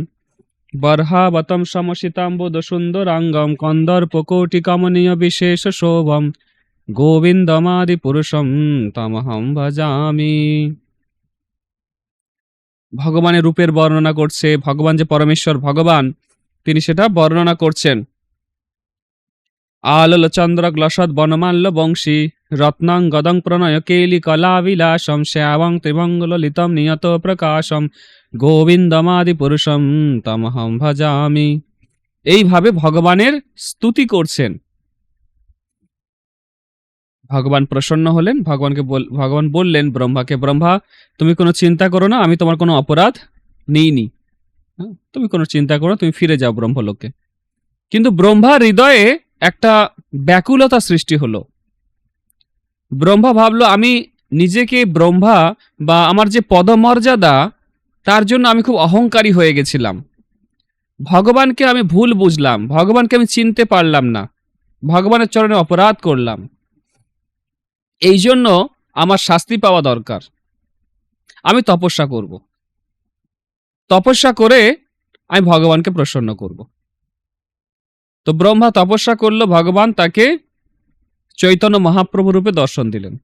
বর্হাবতম সমসিতাম্বুদ সুন্দরাঙ্গম কন্দর্প কোটি কমনীয় বিশেষ শোভম গোবিন্দমাদি পুরুষম তমহম ভজামি। ভগবানের রূপের বর্ণনা করছে, ভগবান যে পরমেশ্বর ভগবান তিনি সেটা বর্ণনা করছেন। আলল চন্দ্র গ্লসদ বনমাল্য বংশী রত্নাঙ্গদং প্রণয় কেলি কলা বিলাসম শ্যাবং ত্রিমঙ্গল লিতম নিয়ত প্রকাশম গোবিন্দমাদি পুরুষম তমহম ভজামি। এইভাবে ভগবানের স্তুতি করছেন। ভগবান প্রসন্ন হলেন, ভগবান বললেন ব্রহ্মাকে, ব্রহ্মা তুমি কোনো চিন্তা করো না, আমি তোমার কোনো অপরাধ নিইনি, হ্যাঁ, তুমি কোনো চিন্তা করো না, তুমি ফিরে যাও ব্রহ্মলোকে। কিন্তু ব্রহ্মার হৃদয়ে একটা ব্যাকুলতা সৃষ্টি হলো। ব্রহ্মা ভাবলো আমি নিজেকে ব্রহ্মা বা আমার যে পদমর্যাদা তার জন্য আমি খুব অহংকারী হয়ে গেছিলাম। ভগবানকে আমি ভুল বুঝলাম, ভগবানকে আমি চিনতে পারলাম না, ভগবানের চরণে অপরাধ করলাম, এই জন্য আমার শাস্তি পাওয়া দরকার। আমি তপস্যা করব, তপস্যা করে আমি ভগবানকে প্রসন্ন করব। তো ব্রহ্মা তপস্যা করলো, ভগবান তাকে চৈতন্য মহাপ্রভু রূপে দর্শন দিলেন,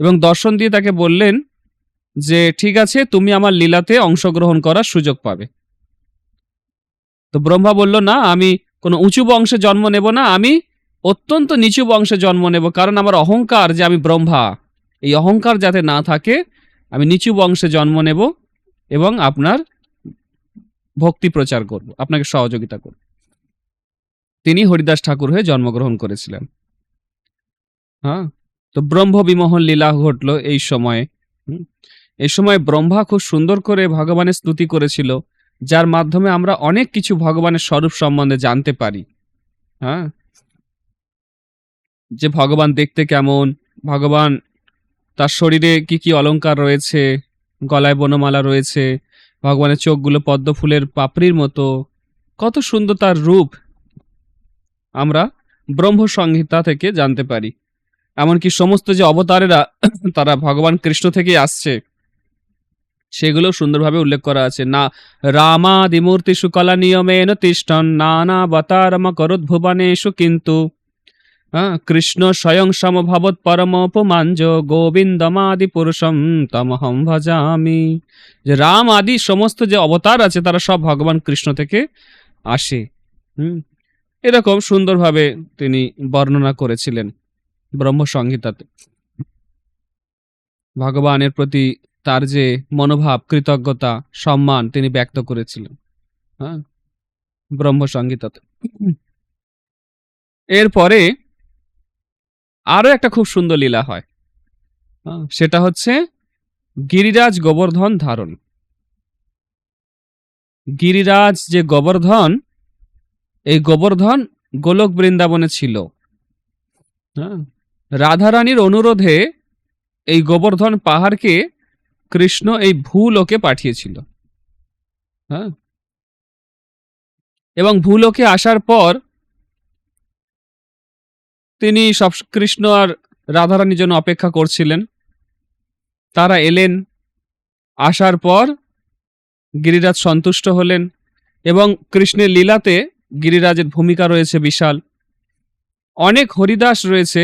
এবং দর্শন দিয়ে তাকে বললেন যে ঠিক আছে, তুমি আমার লীলাতে অংশগ্রহণ করার সুযোগ পাবে। তো ব্রহ্মা বলল না, আমি কোনো উঁচু বংশে জন্ম নেব না, আমি অত্যন্ত নিচু বংশে জন্ম নেব, কারণ আমার অহংকার যে আমি ব্রহ্মা, এই অহংকার যাতে না থাকে আমি নিচু বংশে জন্ম নেব এবং আপনার ভক্তি প্রচার করব, আপনাকে সহযোগিতা করব। তিনি হরিদাস ঠাকুর হয়ে জন্মগ্রহণ করেছিলেন। হ্যাঁ, তো ব্রহ্ম বিমোহন লীলা ঘটলো এই সময়ে। এই সময় ব্রহ্মা খুব সুন্দর করে ভগবানের স্তুতি করেছিল, যার মাধ্যমে আমরা অনেক কিছু ভগবানের স্বরূপ সম্বন্ধে জানতে পারি। হ্যাঁ, যে ভগবান দেখতে কেমন, ভগবান তার শরীরে কি কি অলংকার রয়েছে, গলায় বনমালা রয়েছে, ভগবানের চোখগুলো পদ্ম ফুলের পাপড়ির মতো, কত সুন্দর তার রূপ আমরা ব্রহ্ম সংহিতা থেকে জানতে পারি। এমনকি সমস্ত যে অবতারেরা তারা ভগবান কৃষ্ণ থেকেই আসছে, সেগুলো সুন্দরভাবে উল্লেখ করা আছে। না রামাদিমূর্তি সুকলা নিয়মেন তিষ্ঠন নানাবতারম করুদ্ভুবনেষু কিন্তু কৃষ্ণ স্বয়ং সমভবৎ পরমোপমাঞ্জ গোবিন্দমাদি পুরুষম তমহম ভজামি। যে রাম আদি সমস্ত যে অবতার আছে তারা সব ভগবান কৃষ্ণ থেকে আসে। এরকম সুন্দরভাবে তিনি বর্ণনা করেছিলেন ব্রহ্ম সংহিতাতে। ভগবানের প্রতি তার যে মনোভাব, কৃতজ্ঞতা, সম্মান তিনি ব্যক্ত করেছিলেন, হ্যাঁ, ব্রহ্ম সংহিতাতে। এরপরে আরো একটা খুব সুন্দর লীলা হয়, সেটা হচ্ছে গিরিরাজ গোবর্ধন ধারণ। গিরিরাজ যে গোবর্ধন, এই গোবর্ধন গোলক বৃন্দাবনে ছিল। রাধারানীর অনুরোধে এই গোবর্ধন পাহাড়কে কৃষ্ণ এই ভূলোকে পাঠিয়েছিল। হ্যাঁ, এবং ভূলোকে আসার পর তিনি সব কৃষ্ণ আর রাধারানীর জন্য অপেক্ষা করছিলেন। তারা এলেন, আসার পর গিরিরাজ সন্তুষ্ট হলেন এবং কৃষ্ণের লীলাতে গিরিরাজের ভূমিকা রয়েছে বিশাল। অনেক হরিদাস রয়েছে,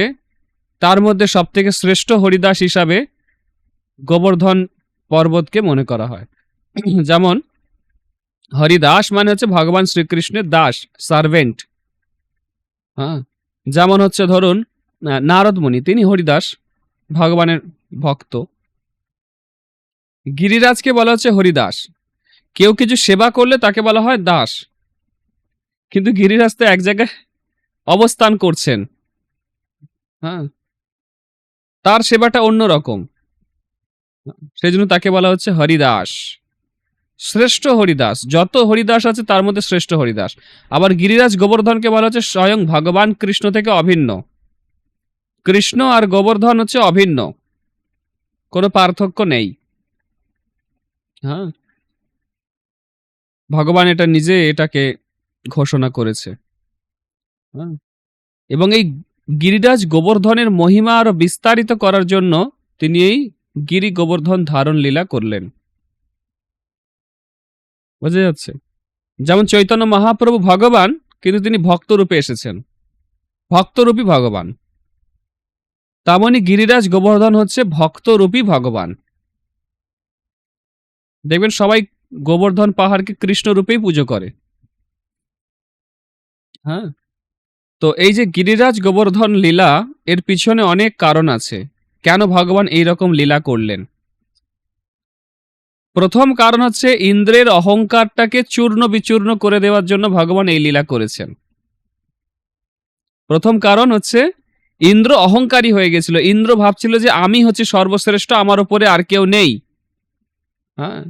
তার মধ্যে সবথেকে শ্রেষ্ঠ হরিদাস হিসাবে গোবর্ধন পর্বতকে মনে করা হয়। যেমন হরিদাস মানে হচ্ছে ভগবান শ্রীকৃষ্ণের দাস, সার্ভেন্ট। হ্যাঁ, যেমন হচ্ছে ধরুন নারদ মুনি, তিনি হরিদাস, ভগবানের ভক্ত। গিরিরাজকে বলা হচ্ছে হরিদাস। কেউ কিছু সেবা করলে তাকে বলা হয় দাস। কিন্তু গিরিরাজ তো এক জায়গায় অবস্থান করছেন, হ্যাঁ, তার সেবাটা অন্যরকম, সেই জন্য তাকে বলা হচ্ছে হরিদাস, শ্রেষ্ঠ হরিদাস। যত হরিদাস আছে তার মধ্যে শ্রেষ্ঠ হরিদাস। আবার গিরিরাজ গোবর্ধনকে বলা হচ্ছে স্বয়ং ভগবান কৃষ্ণ থেকে অভিন্ন। কৃষ্ণ আর গোবর্ধন হচ্ছে অভিন্ন, কোনো পার্থক্য নেই। হ্যাঁ, ভগবান এটা নিজে এটাকে ঘোষণা করেছে। হ্যাঁ, এবং এই গিরিরাজ গোবর্ধনের মহিমা আরো বিস্তারিত করার জন্য তিনি এই গিরি গোবর্ধন ধারণ লীলা করলেন। বোঝা যাচ্ছে? যেমন চৈতন্য মহাপ্রভু ভগবান, কিন্তু তিনি ভক্তরূপে এসেছেন, ভক্তরূপী ভগবান। তেমনি গিরিরাজ গোবর্ধন হচ্ছে ভক্তরূপী ভগবান। দেখবেন সবাই গোবর্ধন পাহাড়কে কৃষ্ণ রূপেই পুজো করে। হ্যাঁ, তো এই যে গিরিরাজ গোবর্ধন লীলা, এর পিছনে অনেক কারণ আছে কেন ভগবান এই রকম লীলা করলেন। প্রথম কারণ হচ্ছে ইন্দ্রের অহংকারটাকে চূর্ণ বিচূর্ণ করে দেওয়ার জন্য ভগবান এই লীলা করেছেন। প্রথম কারণ হচ্ছে ইন্দ্র অহংকারী হয়ে গেছিল। ইন্দ্র ভাবছিল যে আমি হচ্ছি সর্বশ্রেষ্ঠ, আমার উপরে আর কেউ নেই। হ্যাঁ,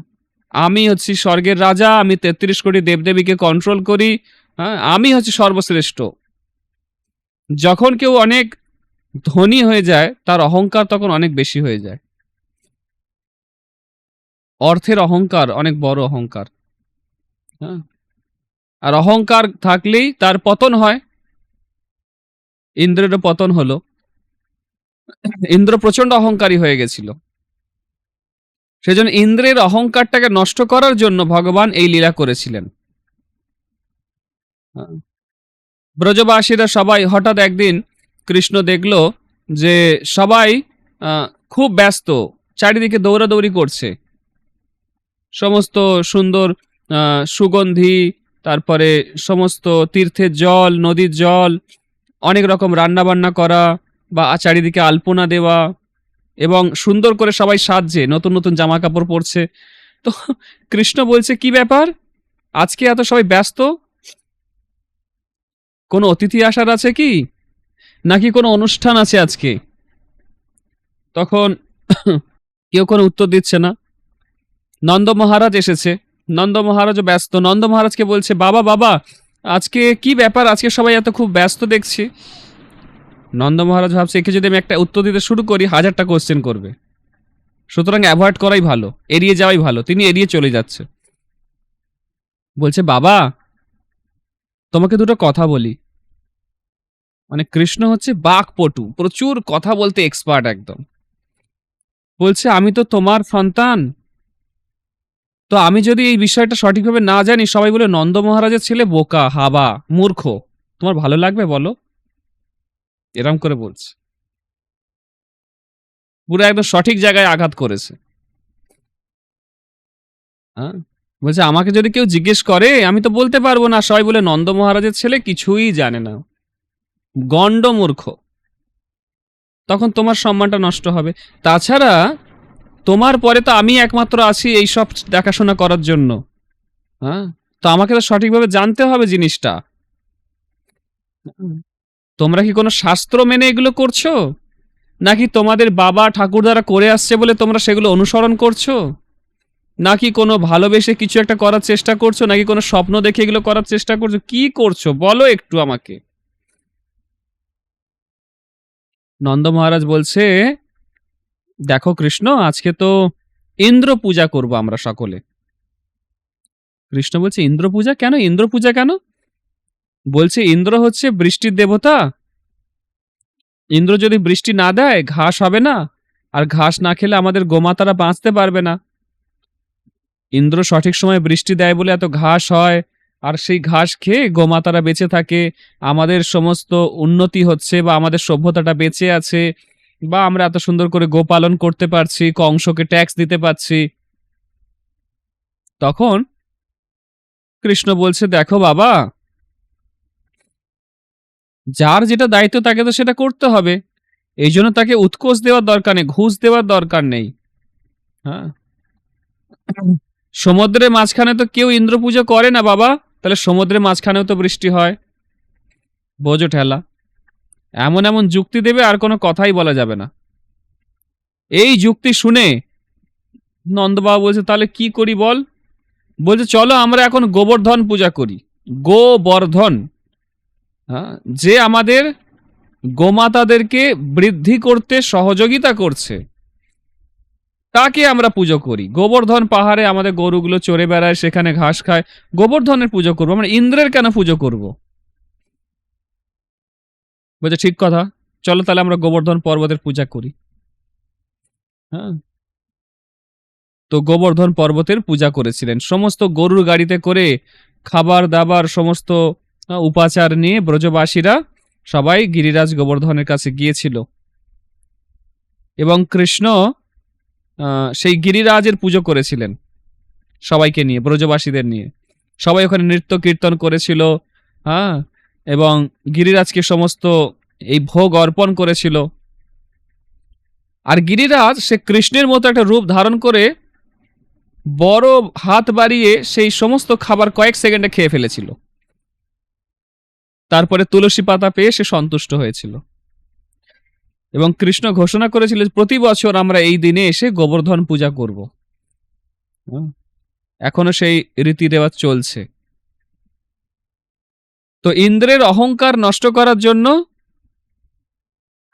আমি হচ্ছি স্বর্গের রাজা, আমি ৩৩ কোটি দেবদেবীকে কন্ট্রোল করি। হ্যাঁ, আমি হচ্ছি সর্বশ্রেষ্ঠ। যখন কেউ অনেক ধনী হয়ে যায়, তার অহংকার তখন অনেক বেশি হয়ে যায়। অর্থের অহংকার অনেক বড় অহংকার। হ্যাঁ, আর অহংকার থাকলেই তার পতন হয়। ইন্দ্রেরও পতন হলো। ইন্দ্র প্রচন্ড অহংকারী হয়ে গেছিল। সেজন্য ইন্দ্রের অহংকারটাকে নষ্ট করার জন্য ভগবান এই লীলা করেছিলেন। ব্রজবাসীরা সবাই হঠাৎ একদিন কৃষ্ণ দেখল যে সবাই খুব ব্যস্ত, চারিদিকে দৌড়াদৌড়ি করছে। সমস্ত সুন্দর সুগন্ধি, তারপরে সমস্ত তীর্থের জল, নদীর জল, অনেক রকম রান্না বান্না করা বা চারিদিকে আলপনা দেওয়া, এবং সুন্দর করে সবাই সাজছে, নতুন নতুন জামা কাপড় পরছে। তো কৃষ্ণ বলছে, কি ব্যাপার, আজকে এত সবাই ব্যস্ত? কোনো অতিথি আসার আছে কি, নাকি কোনো অনুষ্ঠান আছে আজকে? তখন কেউ কোনো উত্তর দিচ্ছে না। নন্দ মহারাজ এসেছে, নন্দ মহারাজও ব্যস্ত। নন্দ মহারাজকে বলছে, বাবা বাবা, আজকে কি ব্যাপার, আজকে সবাই এত খুব ব্যস্ত দেখছি। নন্দ মহারাজ ভাবছে, একে যদি আমি একটা উত্তর দিতে শুরু করি 1000টা কোশ্চেন করবে, সুতরাং অ্যাভয়েড করাই ভালো, এড়িয়ে যাওয়াই ভালো। তিনি এড়িয়ে চলে যাচ্ছে। বলছে, বাবা তোমাকে দুটো কথা বলি। মানে কৃষ্ণ হচ্ছে বাকপটু, প্রচুর কথা বলতে এক্সপার্ট একদম। বলছে, আমি তো তোমার সন্তান, তো আমি যদি এই বিষয়টা সঠিকভাবে না জানি, সবাই বলে নন্দ মহারাজের ছেলে বোকা, হাবা, মূর্খ, তোমার ভালো লাগবে বলো? এরম করে বলছে, পুরো একদম সঠিক জায়গায় আঘাত করেছে। হ্যাঁ, বলছে আমাকে যদি কেউ জিজ্ঞেস করে আমি তো বলতে পারবো না, সবাই বলে নন্দ মহারাজের ছেলে কিছুই জানে না, গণ্ড মূর্খ। তখন তোমার সম্মানটা নষ্ট হবে। তাছাড়া তোমার পরে তো আমি একমাত্র আছি এই সব দেখাশোনা করার জন্য। হ্যাঁ, তো আমাকে তো সঠিকভাবে জানতে হবে জিনিসটা। তোমরা কি কোনো শাস্ত্র মেনে এগুলো করছো, নাকি তোমাদের বাবা ঠাকুরদারা করে আসছে বলে তোমরা সেগুলো অনুসরণ করছো, নাকি কোনো ভালোবেসে কিছু একটা করার চেষ্টা করছো, নাকি কোনো স্বপ্ন দেখে এগুলো করার চেষ্টা করছো? কি করছো বলো একটু আমাকে। নন্দ মহারাজ বলছে, দেখো কৃষ্ণ, আজকে তো ইন্দ্র পূজা করব আমরা সকলে। কৃষ্ণ বলছে, ইন্দ্র পূজা কেন, ইন্দ্র পূজা কেন? বলছে, ইন্দ্র হচ্ছে বৃষ্টির দেবতা। ইন্দ্র যদি বৃষ্টি না দেয় ঘাস হবে না, আর ঘাস না খেলে আমাদের গোমাতারা বাঁচতে পারবে না। ইন্দ্র সঠিক সময়ে বৃষ্টি দেয় বলে এত ঘাস হয়, আর সেই ঘাস খেয়ে গোমাতারা বেঁচে থাকে, আমাদের সমস্ত উন্নতি হচ্ছে, বা আমাদের সভ্যতাটা বেঁচে আছে, বা আমরা এত সুন্দর করে গোপালন করতে পারছি, কংসকে ট্যাক্স দিতে পারছি। তখন কৃষ্ণ বলছে, দেখো বাবা, যার যেটা দায়িত্ব তাকে তো সেটা করতে হবে, এই জন্য তাকে উৎকোচ দেওয়ার দরকার নেই, ঘুষ দেওয়ার দরকার নেই। হ্যাঁ, সমুদ্রের মাঝখানে তো কেউ ইন্দ্র পুজো করে না বাবা, তাহলে সমুদ্রের মাঝখানেও তো বৃষ্টি হয়। বোঝো ঠেলা, এমন এমন যুক্তি দেবে আর কোনো কথাই বলা যাবে না। এই যুক্তি শুনে নন্দবাবু বলছে, তাহলে কি করি বল? বলছে, চলো আমরা এখন গোবর্ধন পূজা করি। গোবর্ধন, হ্যাঁ, যে আমাদের গোমাতাদেরকে বৃদ্ধি করতে সহযোগিতা করছে, তাকে আমরা পুজো করি। গোবর্ধন পাহাড়ে আমাদের গরুগুলো চড়ে বেড়ায়, সেখানে ঘাস খায়, গোবর্ধনের পুজো করবো, আমরা ইন্দ্রের কেন পুজো করব? বলছে, ঠিক কথা, চলো তাহলে আমরা গোবর্ধন পর্বতের পূজা করি। হ্যাঁ, তো গোবর্ধন পর্বতের পূজা করেছিলেন। সমস্ত গরুর গাড়িতে করে খাবার দাবার সমস্ত উপাচার নিয়ে ব্রজবাসীরা সবাই গিরিরাজ গোবর্ধনের কাছে গিয়েছিল, এবং কৃষ্ণ সেই গিরিরাজের পুজো করেছিলেন সবাইকে নিয়ে, ব্রজবাসীদের নিয়ে। সবাই ওখানে নৃত্য কীর্তন করেছিল, হ্যাঁ, এবং গিরিরাজকে সমস্ত এই ভোগ অর্পণ করেছিল। আর গিরিরাজ সে কৃষ্ণের মতো একটা রূপ ধারণ করে বড় হাত বাড়িয়ে সেই সমস্ত খাবার কয়েক সেকেন্ডে খেয়ে ফেলেছিল। তারপরে তুলসী পাতা পেয়ে সে সন্তুষ্ট হয়েছিল, এবং কৃষ্ণ ঘোষণা করেছিল প্রতি বছর আমরা এই দিনে এসে গোবর্ধন পূজা করব। এখনো সেই রীতি রেওয়াজ চলছে। তো ইন্দ্রের অহংকার নষ্ট করার জন্য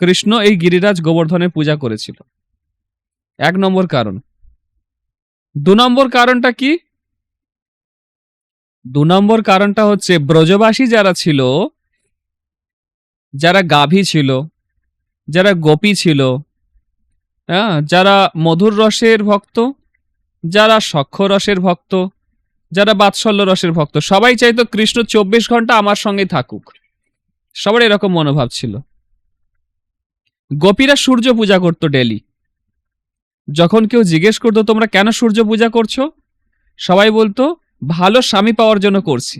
কৃষ্ণ এই গিরিরাজ গোবর্ধনের পূজা করেছিল, 1 নম্বর কারণ। 2 নম্বর কারণটা কি? 2 নম্বর কারণটা হচ্ছে, ব্রজবাসী যারা ছিল, যারা গাভী ছিল, যারা গোপী ছিল, হ্যাঁ, যারা মধুর রসের ভক্ত, যারা সখ্য রসের ভক্ত, যারা বাৎসল্য রসের ভক্ত, সবাই চাইতো কৃষ্ণ 24 ঘন্টা আমার সঙ্গে থাকুক। সবার এরকম মনোভাব ছিল। গোপীরা সূর্য পূজা করতো ডেলি। যখন কেউ জিজ্ঞেস করতো তোমরা কেন সূর্য পূজা করছো, সবাই বলতো ভালো স্বামী পাওয়ার জন্য করছি।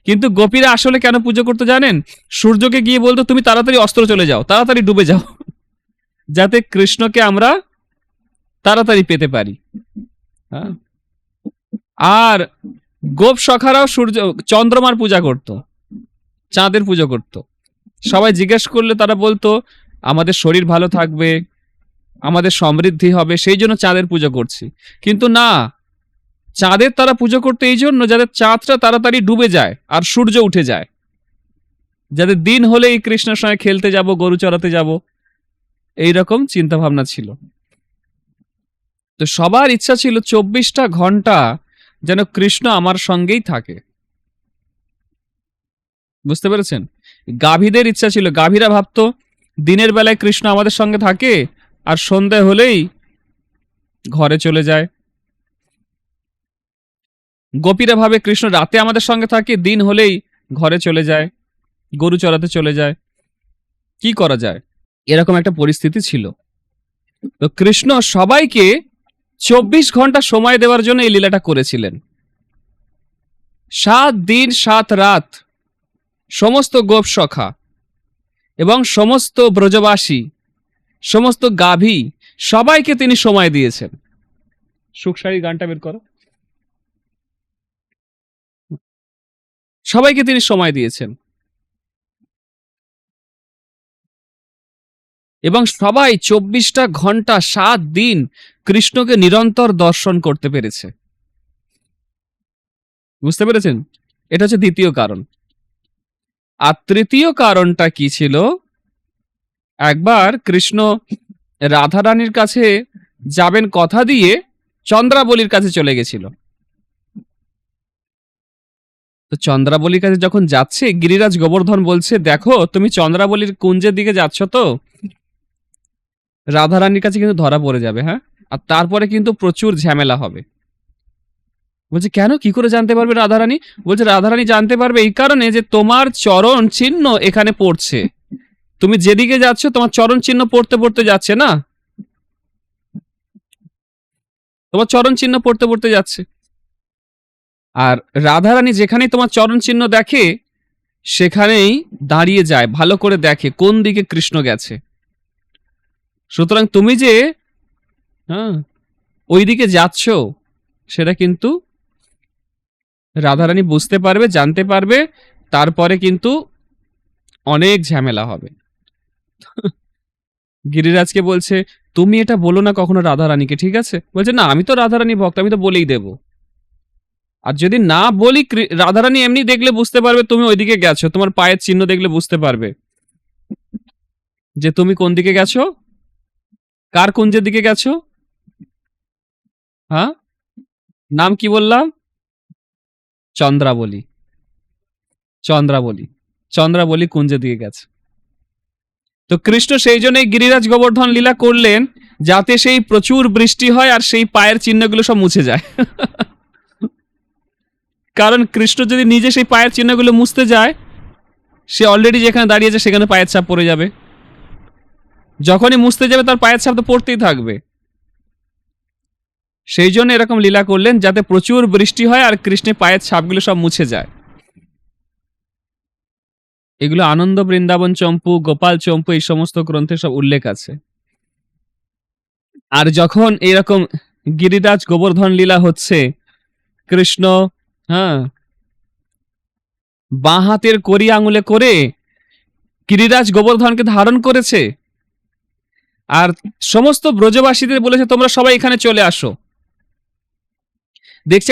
কিন্তু গোপীরা আসলে কেন পুজো করতো জানেন? সূর্যকে গিয়ে বলতো তুমি তাড়াতাড়ি অস্ত চলে যাও, তাড়াতাড়ি ডুবে যাও, যাতে কৃষ্ণকে আমরা তাড়াতাড়ি পেতে পারি। আর গোপ সখারাও সূর্য চন্দ্রমার পূজা করত, চাঁদের পুজো করত। সবাই জিজ্ঞেস করলে তারা বলতো আমাদের শরীর ভালো থাকবে, আমাদের সমৃদ্ধি হবে, সেই জন্য চাঁদের পুজো করছি। কিন্তু না, চাঁদের তারা পুজো করতে এই জন্য যাতে চাঁদটা তাড়াতাড়ি ডুবে যায় আর সূর্য উঠে যায়, যাতে দিন হলে এই কৃষ্ণের সঙ্গে খেলতে যাব, গরু চড়াতে যাব, এইরকম চিন্তা ভাবনা ছিল। তো সবার ইচ্ছা ছিল 24টা ঘন্টা যেন কৃষ্ণ আমার সঙ্গেই থাকে। বুঝতে পেরেছেন? গাভীদের ইচ্ছা ছিল, গাভীরা ভাবতো দিনের বেলায় কৃষ্ণ আমাদের সঙ্গে থাকে আর সন্ধ্যা হলেই ঘরে চলে যায়। গোপীরা ভাবে কৃষ্ণ রাতে আমাদের সঙ্গে থাকে, দিন হলেই ঘরে চলে যায়, গরু চড়াতে চলে যায়। কি করা যায়? এরকম একটা পরিস্থিতি ছিল। তো কৃষ্ণ সবাইকে 24 ঘন্টা সময় দেওয়ার জন্য এই লীলাটা করেছিলেন। 7 দিন 7 রাত সমস্ত গোপ সখা এবং সমস্ত ব্রজবাসী, সমস্ত গাভী, সবাইকে তিনি সময় দিয়েছেন। সুখসারী গানটা বের করো। সবাইকে তিনি সময় দিয়েছেন, এবং সবাই 24টা ঘন্টা 7 দিন কৃষ্ণকে নিরন্তর দর্শন করতে পেরেছে। বুঝতে পেরেছেন? এটা হচ্ছে দ্বিতীয় কারণ। আর তৃতীয় কারণটা কি ছিল? একবার কৃষ্ণ রাধারানীর কাছে যাবেন কথা দিয়ে চন্দ্রাবলীর কাছে চলে গেছিল। তো চন্দ্রাবলীর কাছে যখন যাচ্ছে, গিরিরাজ গোবর্ধন বলছে, দেখো তুমি চন্দ্রাবলীর কুঞ্জের দিকে যাচ্ছ তো, রাধারানীর কাছে কিন্তু ধরা পড়ে যাবে, হ্যাঁ, আর তারপরে কিন্তু প্রচুর ঝামেলা হবে। বলছে কেন, কি করে জানতে পারবে রাধারানী? বলছে রাধারানী জানতে পারবে এই কারণে যে তোমার চরণ চিহ্ন এখানে পড়ছে। তুমি যেদিকে যাচ্ছ তোমার চরণ চিহ্ন পড়তে পড়তে যাচ্ছে না, তোমার চরণ চিহ্ন পড়তে পড়তে যাচ্ছে। আর রাধারানী যেখানেই তোমার চরণ চিহ্ন দেখে সেখানেই দাঁড়িয়ে যায়, ভালো করে দেখে কোন দিকে কৃষ্ণ গেছে। সুতরাং তুমি যে হ্যাঁ ওই দিকে যাচ্ছ সেটা কিন্তু রাধারানী বুঝতে পারবে, জানতে পারবে, তারপরে কিন্তু অনেক ঝামেলা হবে। গিরিরাজকে বলছে তুমি এটা বলো না কখনো রাধারানীকে, ঠিক আছে? বলছে না, আমি তো রাধারানী ভক্ত, আমি তো বলেই দেব। আর যদি না বলি রাধারানী এমনি দেখলে বুঝতে পারবে তুমি ওইদিকে গেছো, তোমার পায়ের চিহ্ন দেখলে বুঝতে পারবে যে তুমি কোন দিকে গেছো, কার কুঞ্জের দিকে গেছো। হ্যাঁ, নাম কি বললাম? চন্দ্রাবলী। চন্দ্রাবলী, চন্দ্রাবলী কুঞ্জের দিকে গেছে। তো কৃষ্ণ সেই জন্যই গিরিরাজ গোবর্ধন লীলা করলেন, যাতে সেই প্রচুর বৃষ্টি হয় আর সেই পায়ের চিহ্নগুলো সব মুছে যায়। কারণ কৃষ্ণ যদি নিজে সেই পায়ের চিহ্নগুলো মুছতে যায়, সে অলরেডি যেখানে দাঁড়িয়েছে সেখানে পায়ের ছাপ পড়ে যাবে। যখনই মুছতে যাবে তার পায়ের ছাপ তো পড়তেই থাকবে। সেই জন্য এরকম লীলা করলেন যাতে প্রচুর বৃষ্টি হয় আর কৃষ্ণের পায়ের ছাপগুলো সব মুছে যায়। এগুলো আনন্দ বৃন্দাবন চম্পু, গোপাল চম্পু এই সমস্ত গ্রন্থে সব উল্লেখ আছে। আর যখন এরকম গিরিরাজ গোবর্ধন লীলা হচ্ছে, কৃষ্ণ হ্যাঁ বাঁ হাতের কড়ি আঙুলে করে গিরিরাজ গোবর্ধনকে ধারণ করেছে, আর সমস্ত ব্রজবাসীদের বলেছে তোমরা সবাই এখানে চলে আসো। দেখছি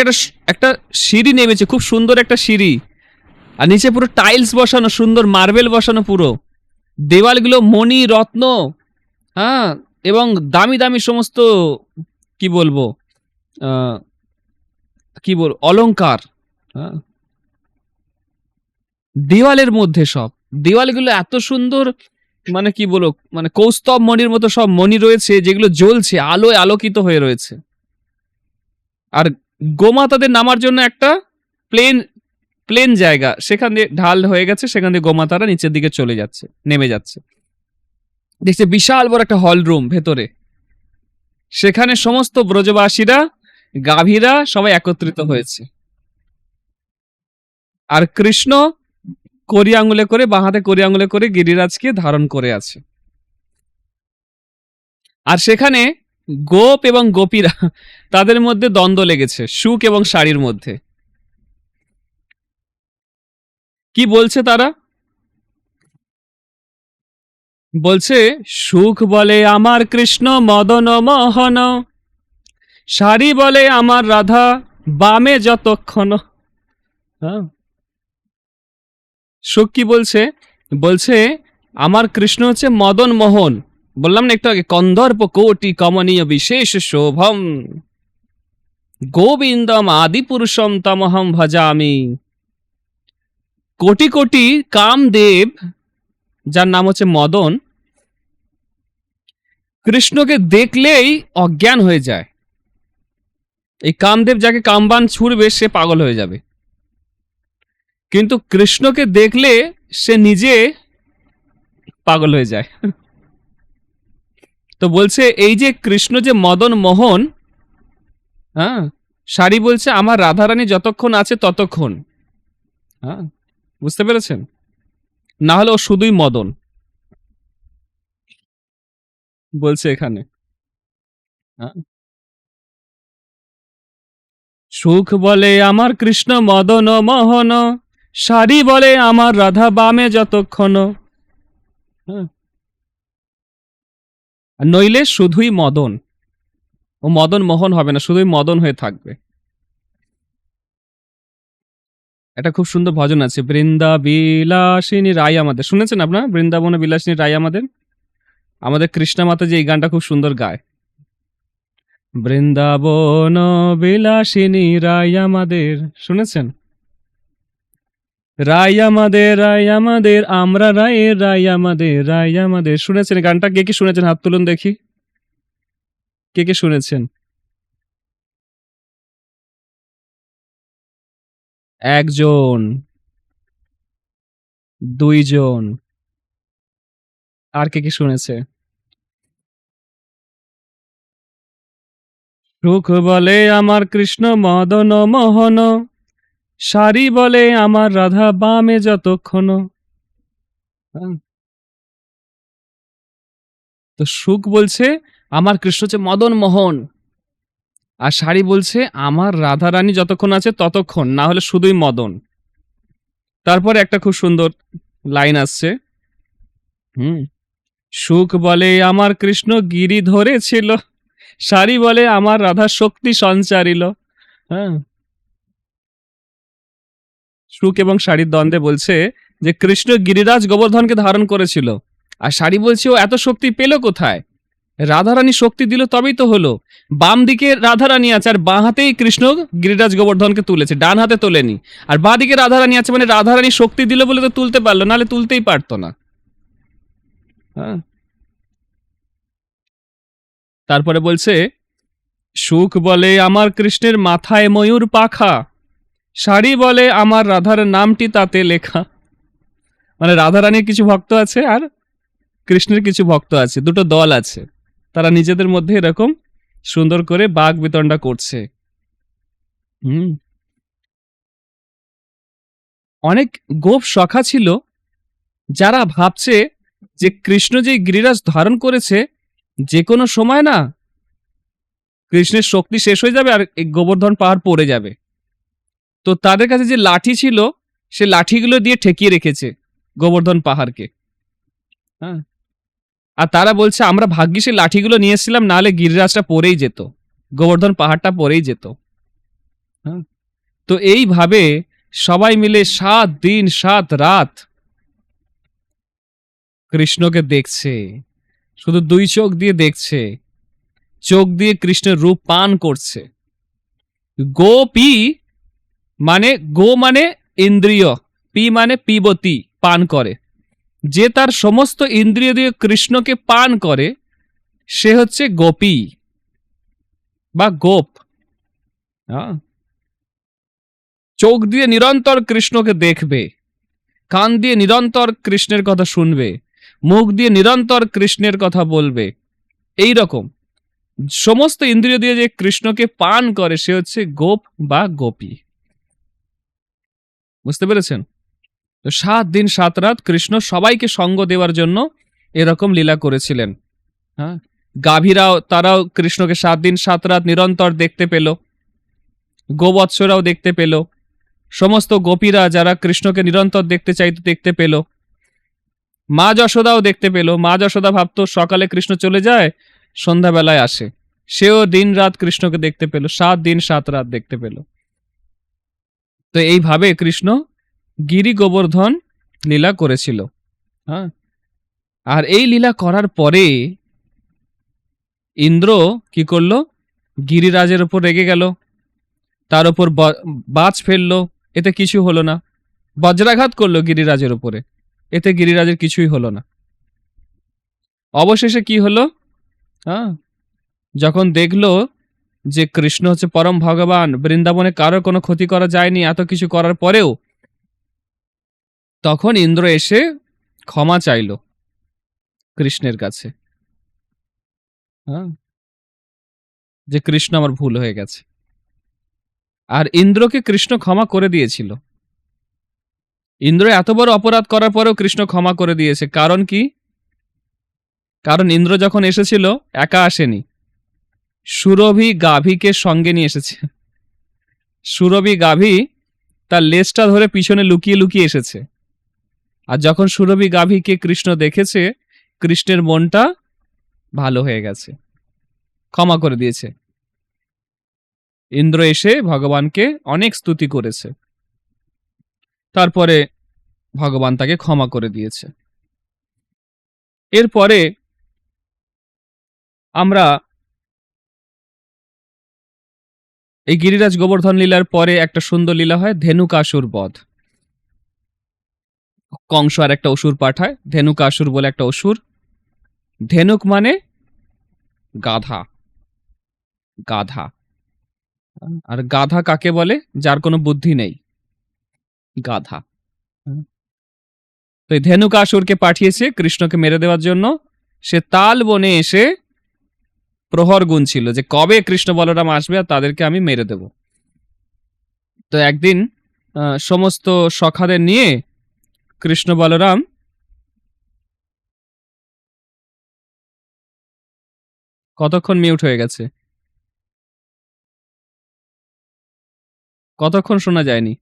একটা সিঁড়ি নেমেছে, খুব সুন্দর একটা সিঁড়ি, আর নিচে পুরো টাইলস বসানো, সুন্দর মার্বেল বসানো, পুরো দেওয়ালগুলো মণি রত্ন, হ্যাঁ, এবং দামি দামি সমস্ত কি বলবো আহ, কি বল অলংকার, হ্যাঁ, দেওয়ালের মধ্যে সব, দেওয়ালগুলো এত সুন্দর, মানে কি বলো, মানে কৌস্তব মণির মতো সব মণি রয়েছে যেগুলো জ্বলছে, আলোয় আলোকিত হয়ে রয়েছে। আর গোমাতাদের নামার জন্য একটা প্লেন প্লেন জায়গা, সেখান দিয়ে ঢাল হয়ে গেছে, সেখান দিয়ে গোমাতারা নিচের দিকে চলে যাচ্ছে, নেমে যাচ্ছে। দেখছে বিশাল বড় একটা হল রুম ভেতরে, সেখানে সমস্ত ব্রজবাসীরা, গাভীরা সবাই একত্রিত হয়েছে। আর কৃষ্ণ কড়ি আঙুলে করে, বাঁহাতে কড়ি আঙুলে করে গিরিরাজকে ধারণ করে আছে। আর সেখানে গোপ এবং গোপীরা, তাদের মধ্যে দ্বন্দ্ব লেগেছে সুখ এবং শাড়ির মধ্যে। কি বলছে তারা? বলছে সুখ বলে আমার কৃষ্ণ মদন মোহন, শাড়ি বলে আমার রাধা বামে যতক্ষণ। হ্যাঁ, সুখ কি বলছে? বলছে আমার কৃষ্ণ হচ্ছে মদন মোহন, বললাম না একটু আগে, কন্দর্প কোটি কমনীয় বিশেষ শোভম, গোবিন্দম আদি পুরুষম তমহম ভজামি। কোটি কোটি কামদেব, যার নাম হচ্ছে মদন, কৃষ্ণকে দেখলেই অজ্ঞান হয়ে যায়। এই কামদেব যাকে কামবান ছুড়বে সে পাগল হয়ে যাবে, কিন্তু কৃষ্ণকে দেখলে সে নিজে পাগল হয়ে যায়। তো বলছে এই যে কৃষ্ণ যে মদন মোহন, হ্যাঁ, শাড়ি বলছে আমার রাধারানী যতক্ষণ আছে ততক্ষণ। হ্যাঁ, বুঝতে পেরেছেন? না হলে ও শুধুই মদন বলছে এখানে। হ্যাঁ, সুখ বলে আমার কৃষ্ণ মদন মোহন, শাড়ি বলে আমার রাধা বামে যতক্ষণ। হ্যাঁ, নইলে শুধুই মদন, ও মদন মোহন হবে না, শুধুই মদন হয়ে থাকবে। একটা খুব সুন্দর ভজন আছে, বৃন্দা বিলাসিনী রায় আমাদের, শুনেছেন আপনারা? বৃন্দাবনে বিলাসিনী রায় আমাদের, আমাদের কৃষ্ণা মাতা যে এই গানটা খুব সুন্দর গায়, বৃন্দাবন বিলাসিনী রায় আমাদের, শুনেছেন? রায় আমাদের আমরা রায়ের রায় আমাদের, শুনেছেন গানটা? কে কি শুনেছেন হাত তুলুন দেখি, কে কে শুনেছেন? একজন, দুইজন, আর কে কি শুনেছে? সুখ বলে আমার কৃষ্ণ মদন মোহন, সারি বলে আমার রাধা বামে যতক্ষণ। হ্যাঁ, তো সুখ বলছে আমার কৃষ্ণ হচ্ছে মদন মোহন, আর সারি বলছে আমার রাধা রানী যতক্ষণ আছে ততক্ষণ, না হলে শুধুই মদন। তারপরে একটা খুব সুন্দর লাইন আসছে। হুম, সুখ বলে আমার কৃষ্ণ গিরি ধরেছিল, সারি বলে আমার রাধা শক্তি সঞ্চারিল। হ্যাঁ, সুখ এবং সারির দ্বন্দ্বে বলছে যে কৃষ্ণ গিরিরাজ গোবর্ধনকে ধারণ করেছিল, আর সারি বলছে ও এত শক্তি পেল কোথায়? রাধারানী শক্তি দিল তবেই তো হলো। বাম দিকে রাধারানী আছে, আর বাঁ হাতেই কৃষ্ণ গিরিরাজ গোবর্ধনকে তুলেছে, ডান হাতে তোলেনি। আর বাঁ দিকে রাধারানী আছে, মানে রাধারানী শক্তি দিল বলে তো তুলতে পারলো, নাহলে তুলতেই পারতো না। হ্যাঁ, তারপরে বলছে সুখ বলে আমার কৃষ্ণের মাথায় ময়ূর পাখা, সারি বলে আমার রাধার নামটি তাতে লেখা। মানে রাধারানীর কিছু ভক্ত আছে আর কৃষ্ণের কিছু ভক্ত আছে, দুটো দল আছে, তারা নিজেদের মধ্যে এরকম সুন্দর করে বাগ বিতণ্ডা করছে। হুম, অনেক গোপ সখা ছিল যারা ভাবছে যে কৃষ্ণ যে গিরিরাজ ধারণ করেছে, যে কোনো সময় না কৃষ্ণের শক্তি শেষ হয়ে যাবে আর এই গোবর্ধন পাহাড় পড়ে যাবে। তো তাদের কাছে যে লাঠি ছিল, সে লাঠিগুলো দিয়ে ঠেকিয়ে রেখেছে গোবর্ধন পাহাড়কে। হ্যাঁ, আর তারা বলছে আমরা ভাগ্যিস সেই লাঠিগুলো নিয়ে এসেছিলাম, নাহলে গিরিরাজটা পড়েই যেত, গোবর্ধন পাহাড়টা পড়েই যেত। হ্যাঁ, তো এইভাবে সবাই মিলে 7 দিন 7 রাত কৃষ্ণকে দেখছে, শুধু 2 চোখ দিয়ে দেখছে, চোখ দিয়ে কৃষ্ণের রূপ পান করছে। গোপী মানে গো মানে ইন্দ্রিয়, পি মানে পিবতী, পান করে। যে তার সমস্ত ইন্দ্রিয় দিয়ে কৃষ্ণকে পান করে সে হচ্ছে গোপী বা গোপ। হ্যাঁ, চোখ দিয়ে নিরন্তর কৃষ্ণকে দেখবে, কান দিয়ে নিরন্তর কৃষ্ণের কথা শুনবে, মুখ দিয়ে নিরন্তর কৃষ্ণের কথা বলবে। এই রকম সমস্ত ইন্দ্রিয় দিয়ে যে কৃষ্ণকে পান করে সে হচ্ছে গোপ বা গোপী। বুঝতে পেরেছেন? তো 7 দিন 7 রাত কৃষ্ণ সবাইকে সঙ্গ দেওয়ার জন্য এরকম লীলা করেছিলেন। হ্যাঁ, গাভীরাও তারাও কৃষ্ণকে 7 দিন 7 রাত নিরন্তর দেখতে পেল, গোবৎসরাও দেখতে পেল, সমস্ত গোপীরা যারা কৃষ্ণকে নিরন্তর দেখতে চাইতো দেখতে পেল, মা যশোদাও দেখতে পেল। মা যশোদা ভাবতো সকালে কৃষ্ণ চলে যায়, সন্ধ্যাবেলায় আসে, সেও দিন রাত কৃষ্ণকে দেখতে পেল, 7 দিন 7 রাত দেখতে পেল। তো এইভাবে কৃষ্ণ গিরি গোবর্ধন লীলা করেছিল। হ্যাঁ, আর এই লীলা করার পরে ইন্দ্র কি করলো? গিরিরাজের উপর রেগে গেল, তার উপর বাজ ফেললো, এতে কিছু হলো না। বজ্রাঘাত করলো গিরিরাজের উপরে, এতে গিরিরাজের কিছুই হলো না। অবশেষে কি হলো? হ্যাঁ, যখন দেখলো যে কৃষ্ণ হচ্ছে পরম ভগবান, বৃন্দাবনে কারো কোনো ক্ষতি করা যায়নি এত কিছু করার পরেও, তখন ইন্দ্র এসে ক্ষমা চাইল কৃষ্ণের কাছে। হ্যাঁ, যে কৃষ্ণ আমার ভুল হয়ে গেছে। আর ইন্দ্রকে কৃষ্ণ ক্ষমা করে দিয়েছিল। ইন্দ্র এত বড় অপরাধ করার পরেও কৃষ্ণ ক্ষমা করে দিয়েছে। কারণ কি? কারণ ইন্দ্র যখন এসেছিল একা আসেনি, সুরভি গাভীকে সঙ্গে নিয়ে এসেছে। সুরভি গাভী তার লেজটা ধরে পিছনে লুকিয়ে লুকিয়ে এসেছে। আর যখন সুরভি গাভীকে কৃষ্ণ দেখেছে, কৃষ্ণের মনটা ভালো হয়ে গেছে, ক্ষমা করে দিয়েছে। ইন্দ্র এসে ভগবানকে অনেক স্তুতি করেছে, তারপরে ভগবান তাকে ক্ষমা করে দিয়েছে। এরপরে আমরা এই গিরিরাজ গোবর্ধন লীলার পরে একটা সুন্দর লীলা হয়, ধেনুকাসুর বধ। কংস আর একটা অসুর পাঠায়, ধেনুকাসুর বলে একটা অসুর। ধেনুক মানে গাধা, গাধা। আর গাধা কাকে বলে? যার কোনো বুদ্ধি নেই। গাধা। তো এই ধেনুকাসুরকে পাঠিয়েছে কৃষ্ণকে মেরে দেওয়ার জন্য। সে তাল বনে এসে প্রহর গুনছিল যে কবে কৃষ্ণ বলরাম আসবে আর তাদেরকে আমি মেরে দেব। তো একদিন সমস্ত সখাদের নিয়ে কৃষ্ণ বলরাম কতক্ষণ মিউট হয়ে গেছে? কতক্ষণ শোনা যায়নি?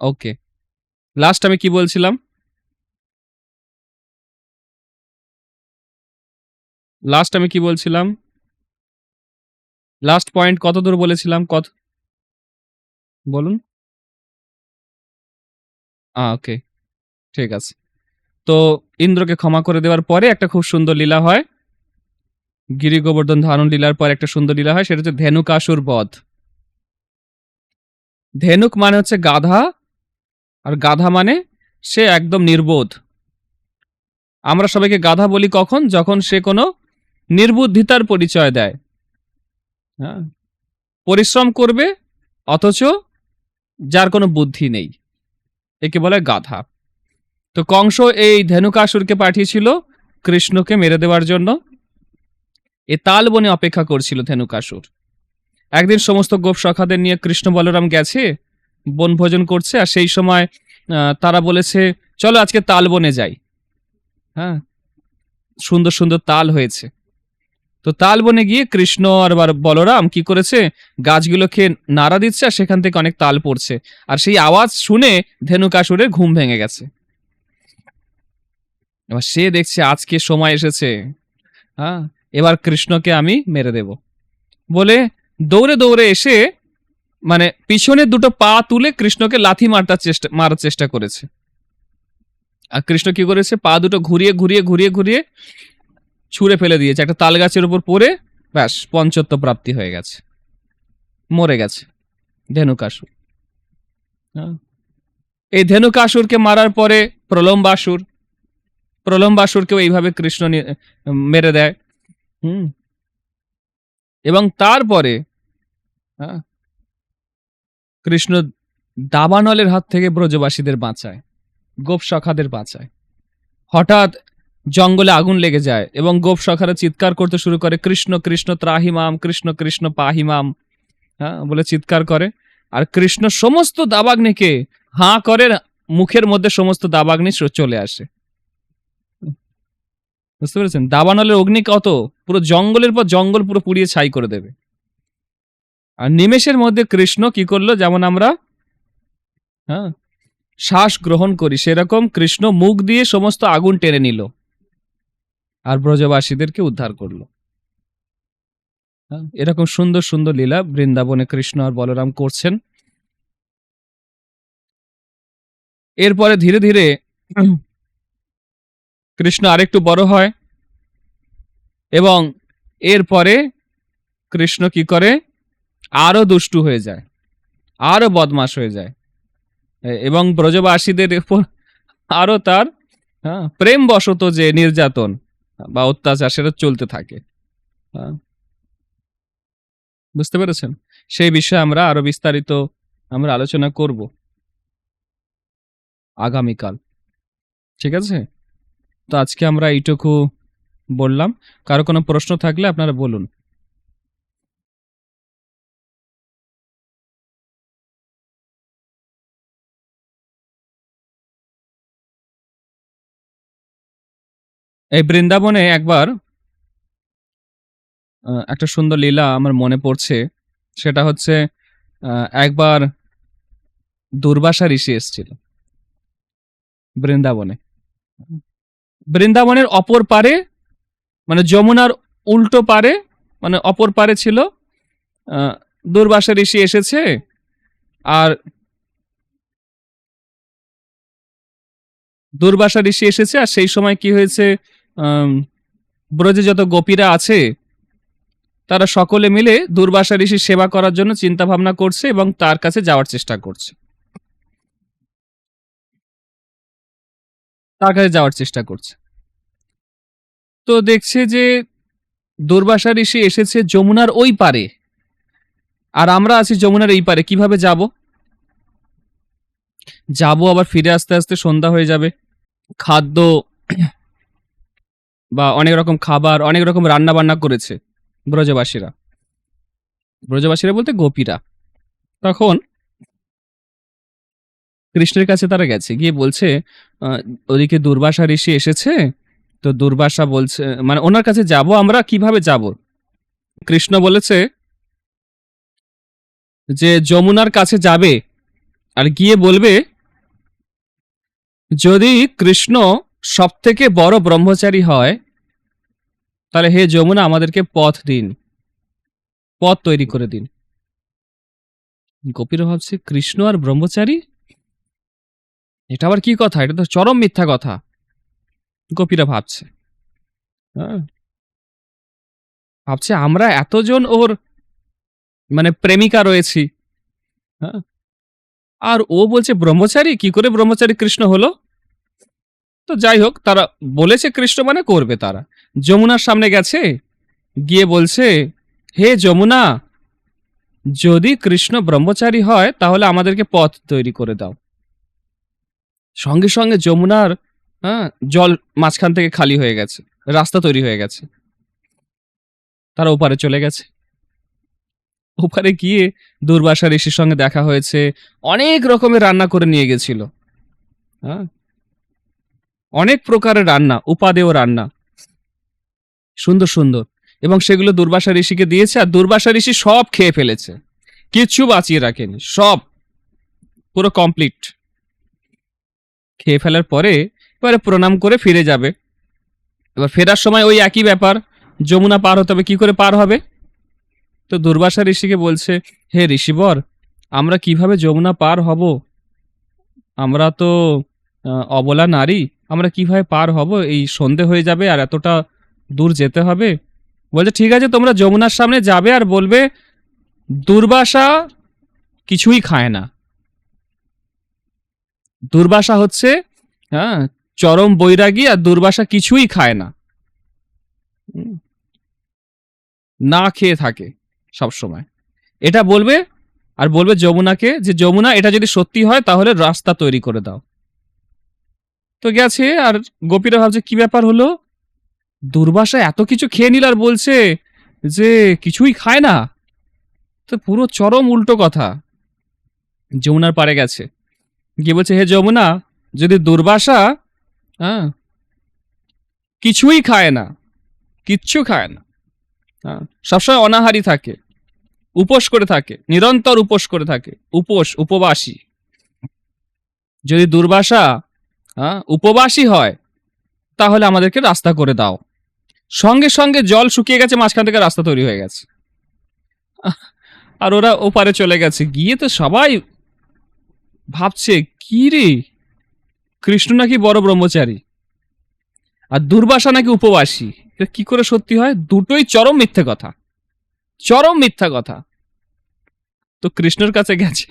ওকে, লাস্ট আমি কি বলছিলাম? লাস্ট পয়েন্ট কত দূর বলেছিলাম? কত বলুন? ওকে, ঠিক আছে। তো ইন্দ্রকে ক্ষমা করে দেওয়ার পরে একটা খুব সুন্দর লীলা হয়। গিরি গোবর্ধন ধারণ লীলার পর একটা সুন্দর লীলা হয়, সেটা হচ্ছে ধেনুকাসুর বধ। ধেনুক মানে হচ্ছে গাধা, আর গাধা মানে সে একদম নির্বোধ। আমরা সবাইকে গাধা বলি কখন? যখন সে কোনো নির্বুদ্ধিতার পরিচয় দেয়। হ্যাঁ, পরিশ্রম করবে অথচ যার কোনো বুদ্ধি নেই, একে বলে গাধা। তো কংস এই ধেনুকাসুরকে পাঠিয়েছিল কৃষ্ণকে মেরে দেওয়ার জন্য। এ তাল বনে অপেক্ষা করছিল ধেনুকাসুর। একদিন সমস্ত গোপ সখাদের নিয়ে কৃষ্ণ বলরাম গেছে, বনভোজন করছে, আর সেই সময় তারা বলেছে চলো আজকে তাল বনে যাই। হ্যাঁ, সুন্দর সুন্দর তাল হয়েছে। তো তাল বনে গিয়ে কৃষ্ণ আর বলরাম কি করেছে, গাছগুলোকে নাড়া দিচ্ছে আর সেখান থেকে অনেক তাল পড়ছে, আর সেই আওয়াজ শুনে ধেনুকাসুরের ঘুম ভেঙে গেছে। এবার সে দেখছে আজকে সময় এসেছে, হ্যাঁ, এবার কৃষ্ণকে আমি মেরে দেব বলে দৌড়ে দৌড়ে এসে মানে পিছনে দুটো পা তুলে কৃষ্ণকে লাথি মারার চেষ্টা করেছে। আর কৃষ্ণ কি করেছে, পা দুটো ঘুরিয়ে ঘুরিয়ে ঘুরিয়ে ঘুরিয়ে ছুঁড়ে ফেলে দিয়েছে একটা তাল গাছের উপর পড়ে। ব্যাস, পঞ্চত্ব প্রাপ্তি হয়ে গেছে, মরে গেছে ধেনুকাসুর। এই ধেনুকাসুরকে মারার পরে প্রলম্বাসুরকেও এইভাবে কৃষ্ণ মেরে দেয়। এবং তারপরে কৃষ্ণ দাবানলের হাত থেকে ব্রজবাসীদের বাঁচায়, গোপ সখাদের বাঁচায়। হঠাৎ জঙ্গলে আগুন লেগে যায় এবং গোপ সখারা চিৎকার করতে শুরু করে, কৃষ্ণ কৃষ্ণ ত্রাহিমাম, কৃষ্ণ কৃষ্ণ পাহিমাম, বলে চিৎকার করে। আর কৃষ্ণ সমস্ত দাবাগ্নিকে হাঁ করে, মুখের মধ্যে সমস্ত দাবাগ্নি চলে আসে। বুঝতে পেরেছেন? দাবানলের অগ্নি কত, পুরো জঙ্গলের পর জঙ্গল পুরো পুড়িয়ে ছাই করে দেবে। আর নিমেষের মধ্যে কৃষ্ণ কি করলো, যেমন আমরা শ্বাস গ্রহণ করি সেরকম কৃষ্ণ মুখ দিয়ে সমস্ত আগুন টেনে নিল আর ব্রজবাসীদেরকে উদ্ধার করলো। এরকম সুন্দর সুন্দর লীলা বৃন্দাবনে কৃষ্ণ আর বলরাম করছেন। এরপরে ধীরে ধীরে কৃষ্ণ আরেকটু বড় হয় এবং এরপরে কৃষ্ণ কি করে, আরো দুষ্টু হয়ে যায়, আরো বদমাশ হয়ে যায় এবং ব্রজবাসীদের উপর আরো তার প্রেম বশত যে নির্যাতন বা অত্যাচার সেটা চলতে থাকে। বুঝতে পেরেছেন? সেই বিষয়ে আমরা আরো বিস্তারিত আমরা আলোচনা করব আগামীকাল। ঠিক আছে? তো আজকে আমরা এইটুকু বললাম। কারো কোনো প্রশ্ন থাকলে আপনারা বলুন। এই বৃন্দাবনে একবার একটা সুন্দর লীলা আমার মনে পড়ছে। সেটা হচ্ছে একবার দুর্বাসা ঋষি এসেছিল বৃন্দাবনে। বৃন্দাবনের অপর পারে, মানে যমুনার উল্টো পারে, মানে অপর পারে ছিল দুর্বাসা ঋষি এসেছে। আর দুর্বাসা ঋষি এসেছে আর সেই সময় কি হয়েছে, ব্রজে যত গোপীরা আছে তারা সকলে মিলে দুর্বাসা ঋষির সেবা করার জন্য চিন্তা ভাবনা করছে এবং তার কাছে যাওয়ার চেষ্টা করছে, তো দেখছে যে দুর্বাসা ঋষি এসেছে যমুনার ওই পারে, আর আমরা আছি যমুনার এই পারে, কিভাবে যাব? যাব আবার ফিরে আসতে আসতে সন্ধ্যা হয়ে যাবে। খাদ্য বা অনেক রকম খাবার, অনেক রকম রান্না বান্না করেছে ব্রজবাসীরা। ব্রজবাসীরা বলতে গোপীরা। তখন কৃষ্ণের কাছে তারা গেছে, গিয়ে বলছে ওদিকে দুর্বাসা ঋষি এসেছে, তো দুর্বাসা বলছে, মানে ওনার কাছে যাব আমরা, কিভাবে যাব? কৃষ্ণ বলেছে যে যমুনার কাছে যাবে আর গিয়ে বলবে, যদি কৃষ্ণ সব থেকে বড় ব্রহ্মচারী হয়, তাহলে হে যমুনা আমাদেরকে পথ দিন, পথ তৈরি করে দিন। গোপীরা ভাবছে কৃষ্ণ আর ব্রহ্মচারী, এটা আবার কি কথা? এটা তো চরম মিথ্যা কথা। গোপীরা ভাবছে, হ্যাঁ, ভাবছে আমরা এতজন ওর মানে প্রেমিকা রয়েছি, হ্যাঁ, আর ও বলছে ব্রহ্মচারী, কি করে ব্রহ্মচারী কৃষ্ণ হলো? তো যাই হোক, তারা বলেছে কৃষ্ণ মানে করবে। তারা যমুনার সামনে গেছে, গিয়ে বলছে, হে যমুনা, যদি কৃষ্ণ ব্রহ্মচারী হয় তাহলে আমাদেরকে পথ তৈরি করে দাও। সঙ্গে সঙ্গে যমুনার, হ্যাঁ, জল মাঝখান থেকে খালি হয়ে গেছে, রাস্তা তৈরি হয়ে গেছে। তারা ওপারে চলে গেছে। ওপারে গিয়ে দুর্বাসা ঋষির সঙ্গে দেখা হয়েছে, অনেক রকমের রান্না করে নিয়ে গেছিল, হ্যাঁ, অনেক প্রকারের রান্না, উপাদেয় রান্না, সুন্দর সুন্দর, এবং সেগুলো দুর্বাসা ঋষিকে দিয়েছে, আর দুর্বাসা ঋষি সব খেয়ে ফেলেছে, কিচ্ছু বাঁচিয়ে রাখেনি, সব পুরো কমপ্লিট খেয়ে ফেলার পরে এবারে প্রণাম করে ফিরে যাবে। এবার ফেরার সময় ওই একই ব্যাপার, যমুনা পার হতে হবে, কি করে পার হবে? তো দুর্বাসা ঋষিকে বলছে, হে ঋষিবর, আমরা কিভাবে যমুনা পার হব? আমরা তো অবলা নারী, আমরা কিভাবে পার হব? এই সন্ধে হয়ে যাবে আর এতটা দূর যেতে হবে। বলছে ঠিক আছে, তোমরা যমুনার সামনে যাবে আর বলবে দুর্বাসা কিছুই খায় না। দুর্বাসা হচ্ছে, হ্যাঁ, চরম বৈরাগী, আর দুর্বাসা কিছুই খায় না, না খেয়ে থাকে সব সময়। এটা বলবে, আর বলবে যমুনাকে যে যমুনা, এটা যদি সত্যি হয় তাহলে রাস্তা তৈরি করে দাও। তো গেছে, আর গোপীরা ভাবছে কি ব্যাপার হলো, দুর্বাসা এত কিছু খেয়ে নিল আর বলছে যে কিছুই খায় না, তো পুরো চরম উল্টো কথা। যমুনার পাড়ে গেছে, গিয়ে বলছে, হে যমুনা, যদি দুর্বাসা, হ্যাঁ, কিছুই খায় না, কিচ্ছু খায় না, হ্যাঁ, সবসময় অনাহারী থাকে, উপোস করে থাকে, নিরন্তর উপোস করে থাকে, উপবাসী, যদি দুর্বাসা, হ্যাঁ, উপবাসী হয় তাহলে আমাদেরকে রাস্তা করে দাও। সঙ্গে সঙ্গে জল শুকিয়ে গেছে, মাঝখান থেকে রাস্তা তৈরি হয়ে গেছে। আর ওরা ওপারে চলে গেছে, গিয়ে তো সবাই ভাবছে কি রে, কৃষ্ণ নাকি বড় ব্রহ্মচারী আর দুর্বাসা নাকি উপবাসী, এটা কি করে সত্যি হয়? দুটোই চরম মিথ্যে কথা, চরম মিথ্যা কথা। তো কৃষ্ণের কাছে গেছে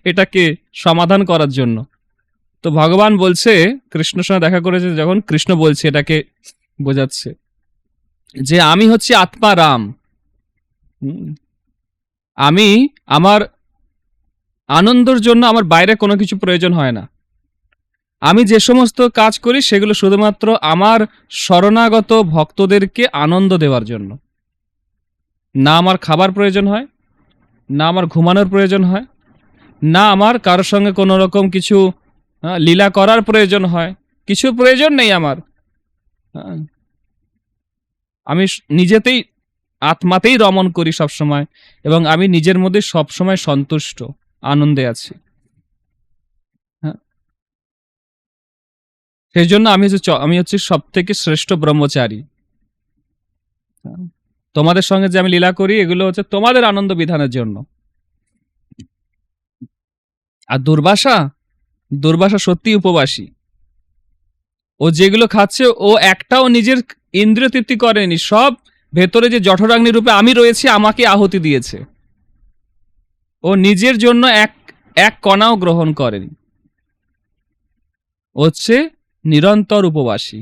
এটাকে সমাধান করার জন্য। তো ভগবান বলছে, কৃষ্ণর সঙ্গে দেখা করেছে যখন, কৃষ্ণ বলছে, এটাকে বোঝাচ্ছে যে আমি হচ্ছি আত্মা রাম। আমি আমার আনন্দের জন্য আমার বাইরে কোনো কিছু প্রয়োজন হয় না। আমি যে সমস্ত কাজ করি সেগুলো শুধুমাত্র আমার শরণাগত ভক্তদেরকে আনন্দ দেওয়ার জন্য। না আমার খাবার প্রয়োজন হয়, না আমার ঘুমানোর প্রয়োজন হয়, না আমার কারোর সঙ্গে কোনো রকম কিছু লীলা করার প্রয়োজন হয়, কিছু প্রয়োজন নেই আমার। আমি নিজেতেই, আত্মাতেই রমণ করি সবসময়, এবং আমি নিজের মধ্যে সবসময় সন্তুষ্ট, আনন্দে আছি। সেই জন্য আমি হচ্ছে সব থেকে শ্রেষ্ঠ ব্রহ্মচারী। তোমাদের সঙ্গে যে আমি লীলা করি এগুলো হচ্ছে তোমাদের আনন্দ বিধানের জন্য। আর দুর্বাসা সত্যি উপবাসী, ও যেগুলো খাচ্ছে ও একটাও নিজের ইন্দ্রিয় তৃপ্তি করেনি, সব ভেতরে যে জঠরাগ্নি রূপে আমি রয়েছি আমাকে আহুতি দিয়েছে, ও নিজের জন্য এক কণাও গ্রহণ করেনি, হচ্ছে নিরন্তর উপবাসী।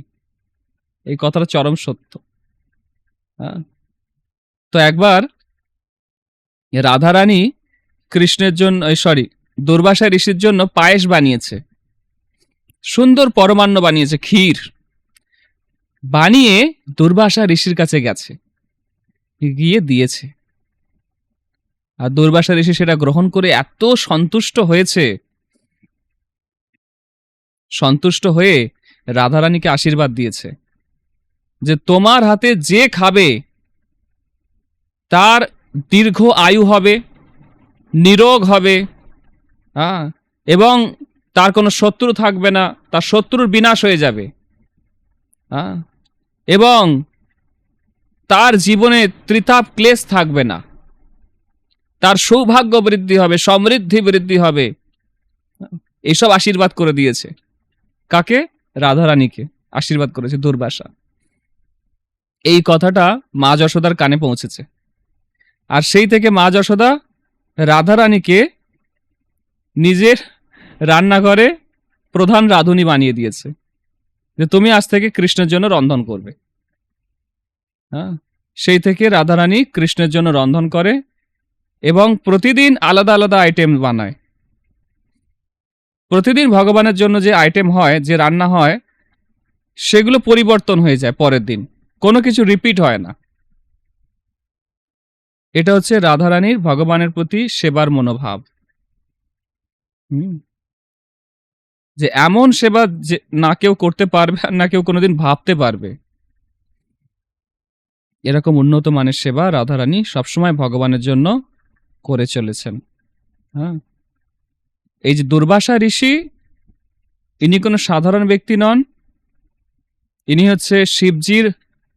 এই কথাটা চরম সত্য। তো একবার রাধারানী কৃষ্ণের জন্য, সরি, দুর্বাসা ঋষির জন্য পায়েস বানিয়েছে, সুন্দর পরমান্ন বানিয়েছে, ক্ষীর বানিয়ে দুর্বাসা ঋষির কাছে গেছে, গিয়ে দিয়েছে। আর দুর্বাসা ঋষি সেটা গ্রহণ করে এত সন্তুষ্ট হয়েছে, সন্তুষ্ট হয়ে রাধারানীকে আশীর্বাদ দিয়েছে যে তোমার হাতে যে খাবে তার দীর্ঘ আয়ু হবে, নিরোগ হবে, হ্যাঁ, এবং তার কোনো শত্রু থাকবে না, তার শত্রুর বিনাশ হয়ে যাবে, হ্যাঁ, এবং তার জীবনে ত্রিতাপ ক্লেশ থাকবে না, তার সৌভাগ্য বৃদ্ধি হবে, সমৃদ্ধি বৃদ্ধি হবে, এইসব আশীর্বাদ করে দিয়েছে। কাকে? রাধারানীকে আশীর্বাদ করেছে দুর্বাসা। এই কথাটা মা যশোদার কানে পৌঁছেছে, আর সেই থেকে মা যশোদা রাধারানীকে নিজের রান্নাঘরে প্রধান রাঁধুনি বানিয়ে দিয়েছে, যে তুমি আজ থেকে কৃষ্ণের জন্য রন্ধন করবে। হ্যাঁ, সেই থেকে রাধারানী কৃষ্ণের জন্য রন্ধন করে এবং প্রতিদিন আলাদা আলাদা আইটেম বানায়। প্রতিদিন ভগবানের জন্য যে আইটেম হয়, যে রান্না হয়, সেগুলো পরিবর্তন হয়ে যায় পরের দিন, কোনো কিছু রিপিট হয় না। এটা হচ্ছে রাধারানীর ভগবানের প্রতি সেবার মনোভাব। যে এমন সেবা যে না কেউ করতে পারবে আর না কেউ কোনোদিন ভাবতে পারবে, এরকম উন্নত মানের সেবা রাধারানী সবসময় ভগবানের জন্য করে চলেছেন। হ্যাঁ, এই যে দুর্বাসা ঋষি, ইনি কোনো সাধারণ ব্যক্তি নন, ইনি হচ্ছে শিবজির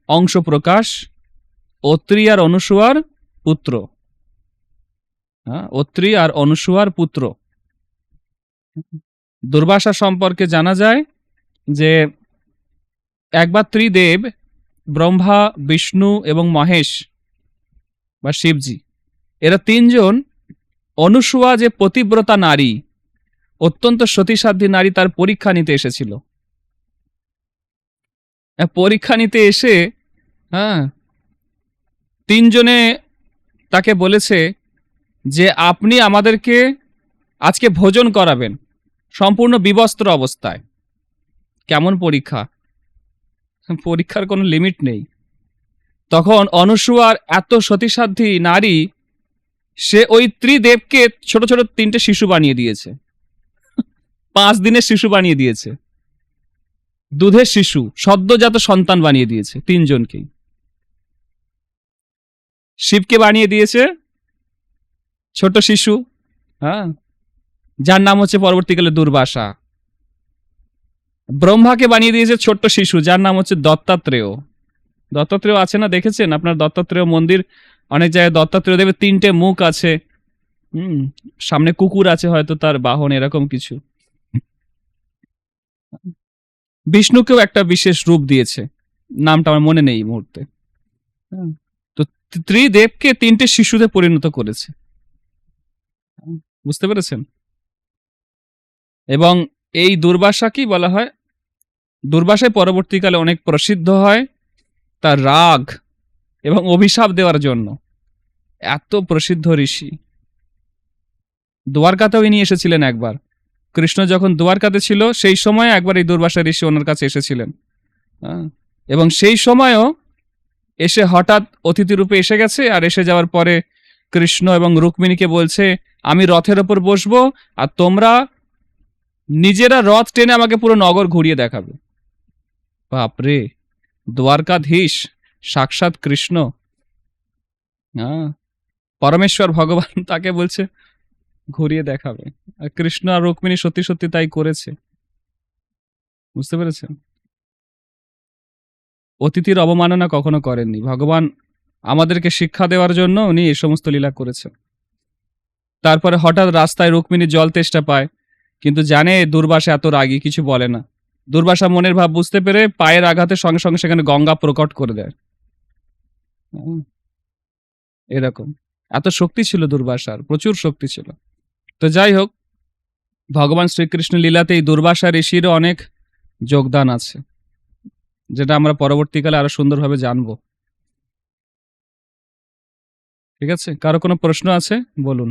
অংশ প্রকাশ, অত্রি আর অনুসুয়ার পুত্র। হ্যাঁ, অত্রি আর অনুসুয়ার পুত্র। দুর্বাসা সম্পর্কে জানা যায় যে একবার ত্রিদেব ব্রহ্মা, বিষ্ণু এবং মহেশ বা শিবজি, এরা তিনজন অনুসুয়া যে পতিব্রতা নারী, অত্যন্ত সতীসাধ্যী নারী, তার পরীক্ষা নিতে এসেছিল। পরীক্ষা নিতে এসে হ্যাঁ, তিনজনে তাকে বলেছে যে আপনি আমাদেরকে আজকে ভোজন করাবেন সম্পূর্ণ বিবস্ত্র অবস্থায়। কেমন পরীক্ষা! পরীক্ষার কোনো লিমিট নেই। তখন অনুসুয়ার এত সতীসাধ্যী নারী, সে ওই ত্রিদেবকে ছোট ছোট 3টে শিশু বানিয়ে দিয়েছে, 5 দিনের শিশু বানিয়ে দিয়েছে, দুধের শিশু, সদ্যজাত সন্তান বানিয়ে দিয়েছে তিনজনকেই। শিবকে বানিয়ে দিয়েছে ছোট শিশু, হ্যাঁ, যার নাম হচ্ছে পরবর্তীকালে দুর্বাসা। ব্রহ্মাকে বানিয়ে দিয়েছে ছোট্ট শিশু, যার নাম হচ্ছে দত্তাত্রেয়। দত্তাত্রেয় আছে না, দেখেছেন আপনার? দত্তাত্রেয় মন্দির, অনেক জায়গায় দত্তাত্রেয় দেবে 3টে মুখ আছে, সামনে কুকুর আছে হয়তো তার বাহন, এরকম কিছু। বিষ্ণুকেও একটা বিশেষ রূপ দিয়েছে, নামটা আমার মনে নেই এই মুহূর্তে। তো ত্রিদেবকে 3টে শিশুতে পরিণত করেছে, বুঝতে পেরেছেন? এবং এই দুর্বাসা কি বলা হয়, দুর্বাসায় পরবর্তীকালে অনেক প্রসিদ্ধ হয় তার রাগ এবং অভিশাপ দেওয়ার জন্য। এত প্রসিদ্ধ ঋষি। দ্বারকাতেও ইনি এসেছিলেন একবার, কৃষ্ণ যখন দ্বারকাতে ছিল সেই সময় একবার এই দুর্বাসা ঋষি ওনার কাছে এসেছিলেন, এবং সেই সময়ও এসে হঠাৎ অতিথি রূপে এসে গেছে। আর এসে যাওয়ার পরে কৃষ্ণ এবং রুক্মিণীকে বলছে, আমি রথের ওপর বসবো আর তোমরা নিজেরা রথ টেনে আমাকে পুরো নগর ঘুরিয়ে দেখাবে। বাপরে, দ্বারকাধীশ সাক্ষাৎ কৃষ্ণ, পরমেশ্বর ভগবান তাকে বলছে ঘুরিয়ে দেখাবে। আর কৃষ্ণ আর রুক্মিণী সত্যি সত্যি তাই করেছে, বুঝতে পেরেছেন? অতিথির অবমাননা কখনো করেননি ভগবান, আমাদেরকে শিক্ষা দেওয়ার জন্য উনি এই সমস্ত লীলা করেছেন। তারপরে হঠাৎ রাস্তায় রুক্মিণী জল তেষ্টা পায়, কিন্তু জানে দুর্বাসা এত রাগী, কিছু বলে না। দুর্বাসা মনের ভাব বুঝতে পেরে পায়ের আঘাতের সঙ্গে সঙ্গে সেখানে গঙ্গা প্রকট করে দেয়। এরকম এত শক্তি ছিল দুর্বাসার, প্রচুর শক্তি ছিল। তো যাই হোক, ভগবান শ্রীকৃষ্ণ লীলাতে এই দুর্বাসা ঋষিরও অনেক যোগদান আছে, যেটা আমরা পরবর্তীকালে আরো সুন্দরভাবে জানবো। ঠিক আছে, কারো কোনো প্রশ্ন আছে বলুন।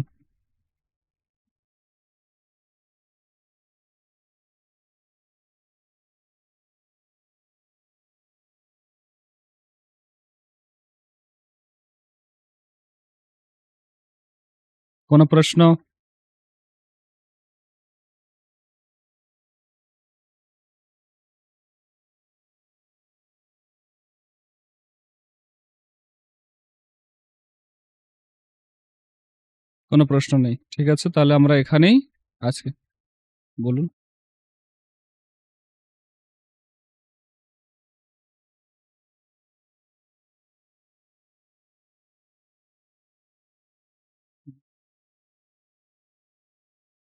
কোনো প্রশ্ন? কোনো প্রশ্ন নেই, ঠিক আছে, তাহলে আমরা এখানেই আজকে বলুন।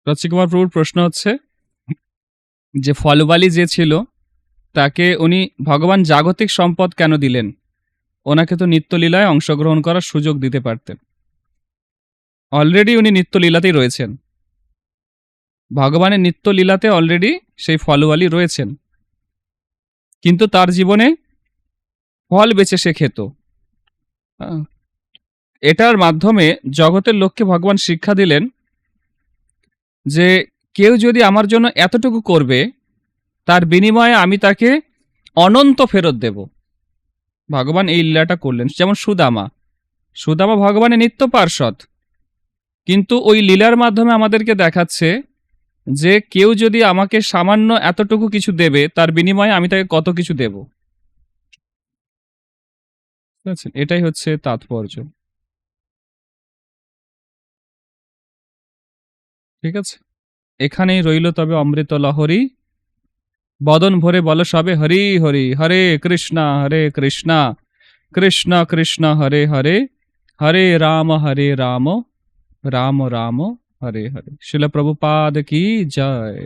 রচিকুমার প্রভুর প্রশ্ন হচ্ছে যে ফলবালি যে ছিল তাকে উনি ভগবান জাগতিক সম্পদ কেন দিলেন? ওনাকে তো নিত্যলীলায় অংশগ্রহণ করার সুযোগ দিতে পারতেন। অলরেডি উনি নিত্যলীলাতেই রয়েছেন, ভগবানের নিত্যলীলাতে অলরেডি সেই ফলওয়ালি রয়েছেন, কিন্তু তার জীবনে ফল বেছে সে খেত। এটার মাধ্যমে জগতের লোককে ভগবান শিক্ষা দিলেন যে কেউ যদি আমার জন্য এতটুকু করবে তার বিনিময়ে আমি তাকে অনন্ত ফেরত দেব। ভগবান এই লীলাটা করলেন। যেমন সুদামা ভগবানের নিত্য পার্ষদ, কিন্তু ওই লীলার মাধ্যমে আমাদেরকে দেখাচ্ছে যে কেউ যদি আমাকে সামান্য এতটুকু কিছু দেবে তার বিনিময়ে আমি তাকে কত কিছু দেব। এটাই হচ্ছে তাৎপর্য। ঠিক আছে, এখানেই রইল তবে অমৃত লহরী, বদন ভরে বলো সবে হরি হরি, হরে কৃষ্ণা কৃষ্ণ কৃষ্ণ হরে হরে, হরে রাম রাম রাম হরে হরে। শিল প্রভুপাদ কি জয়।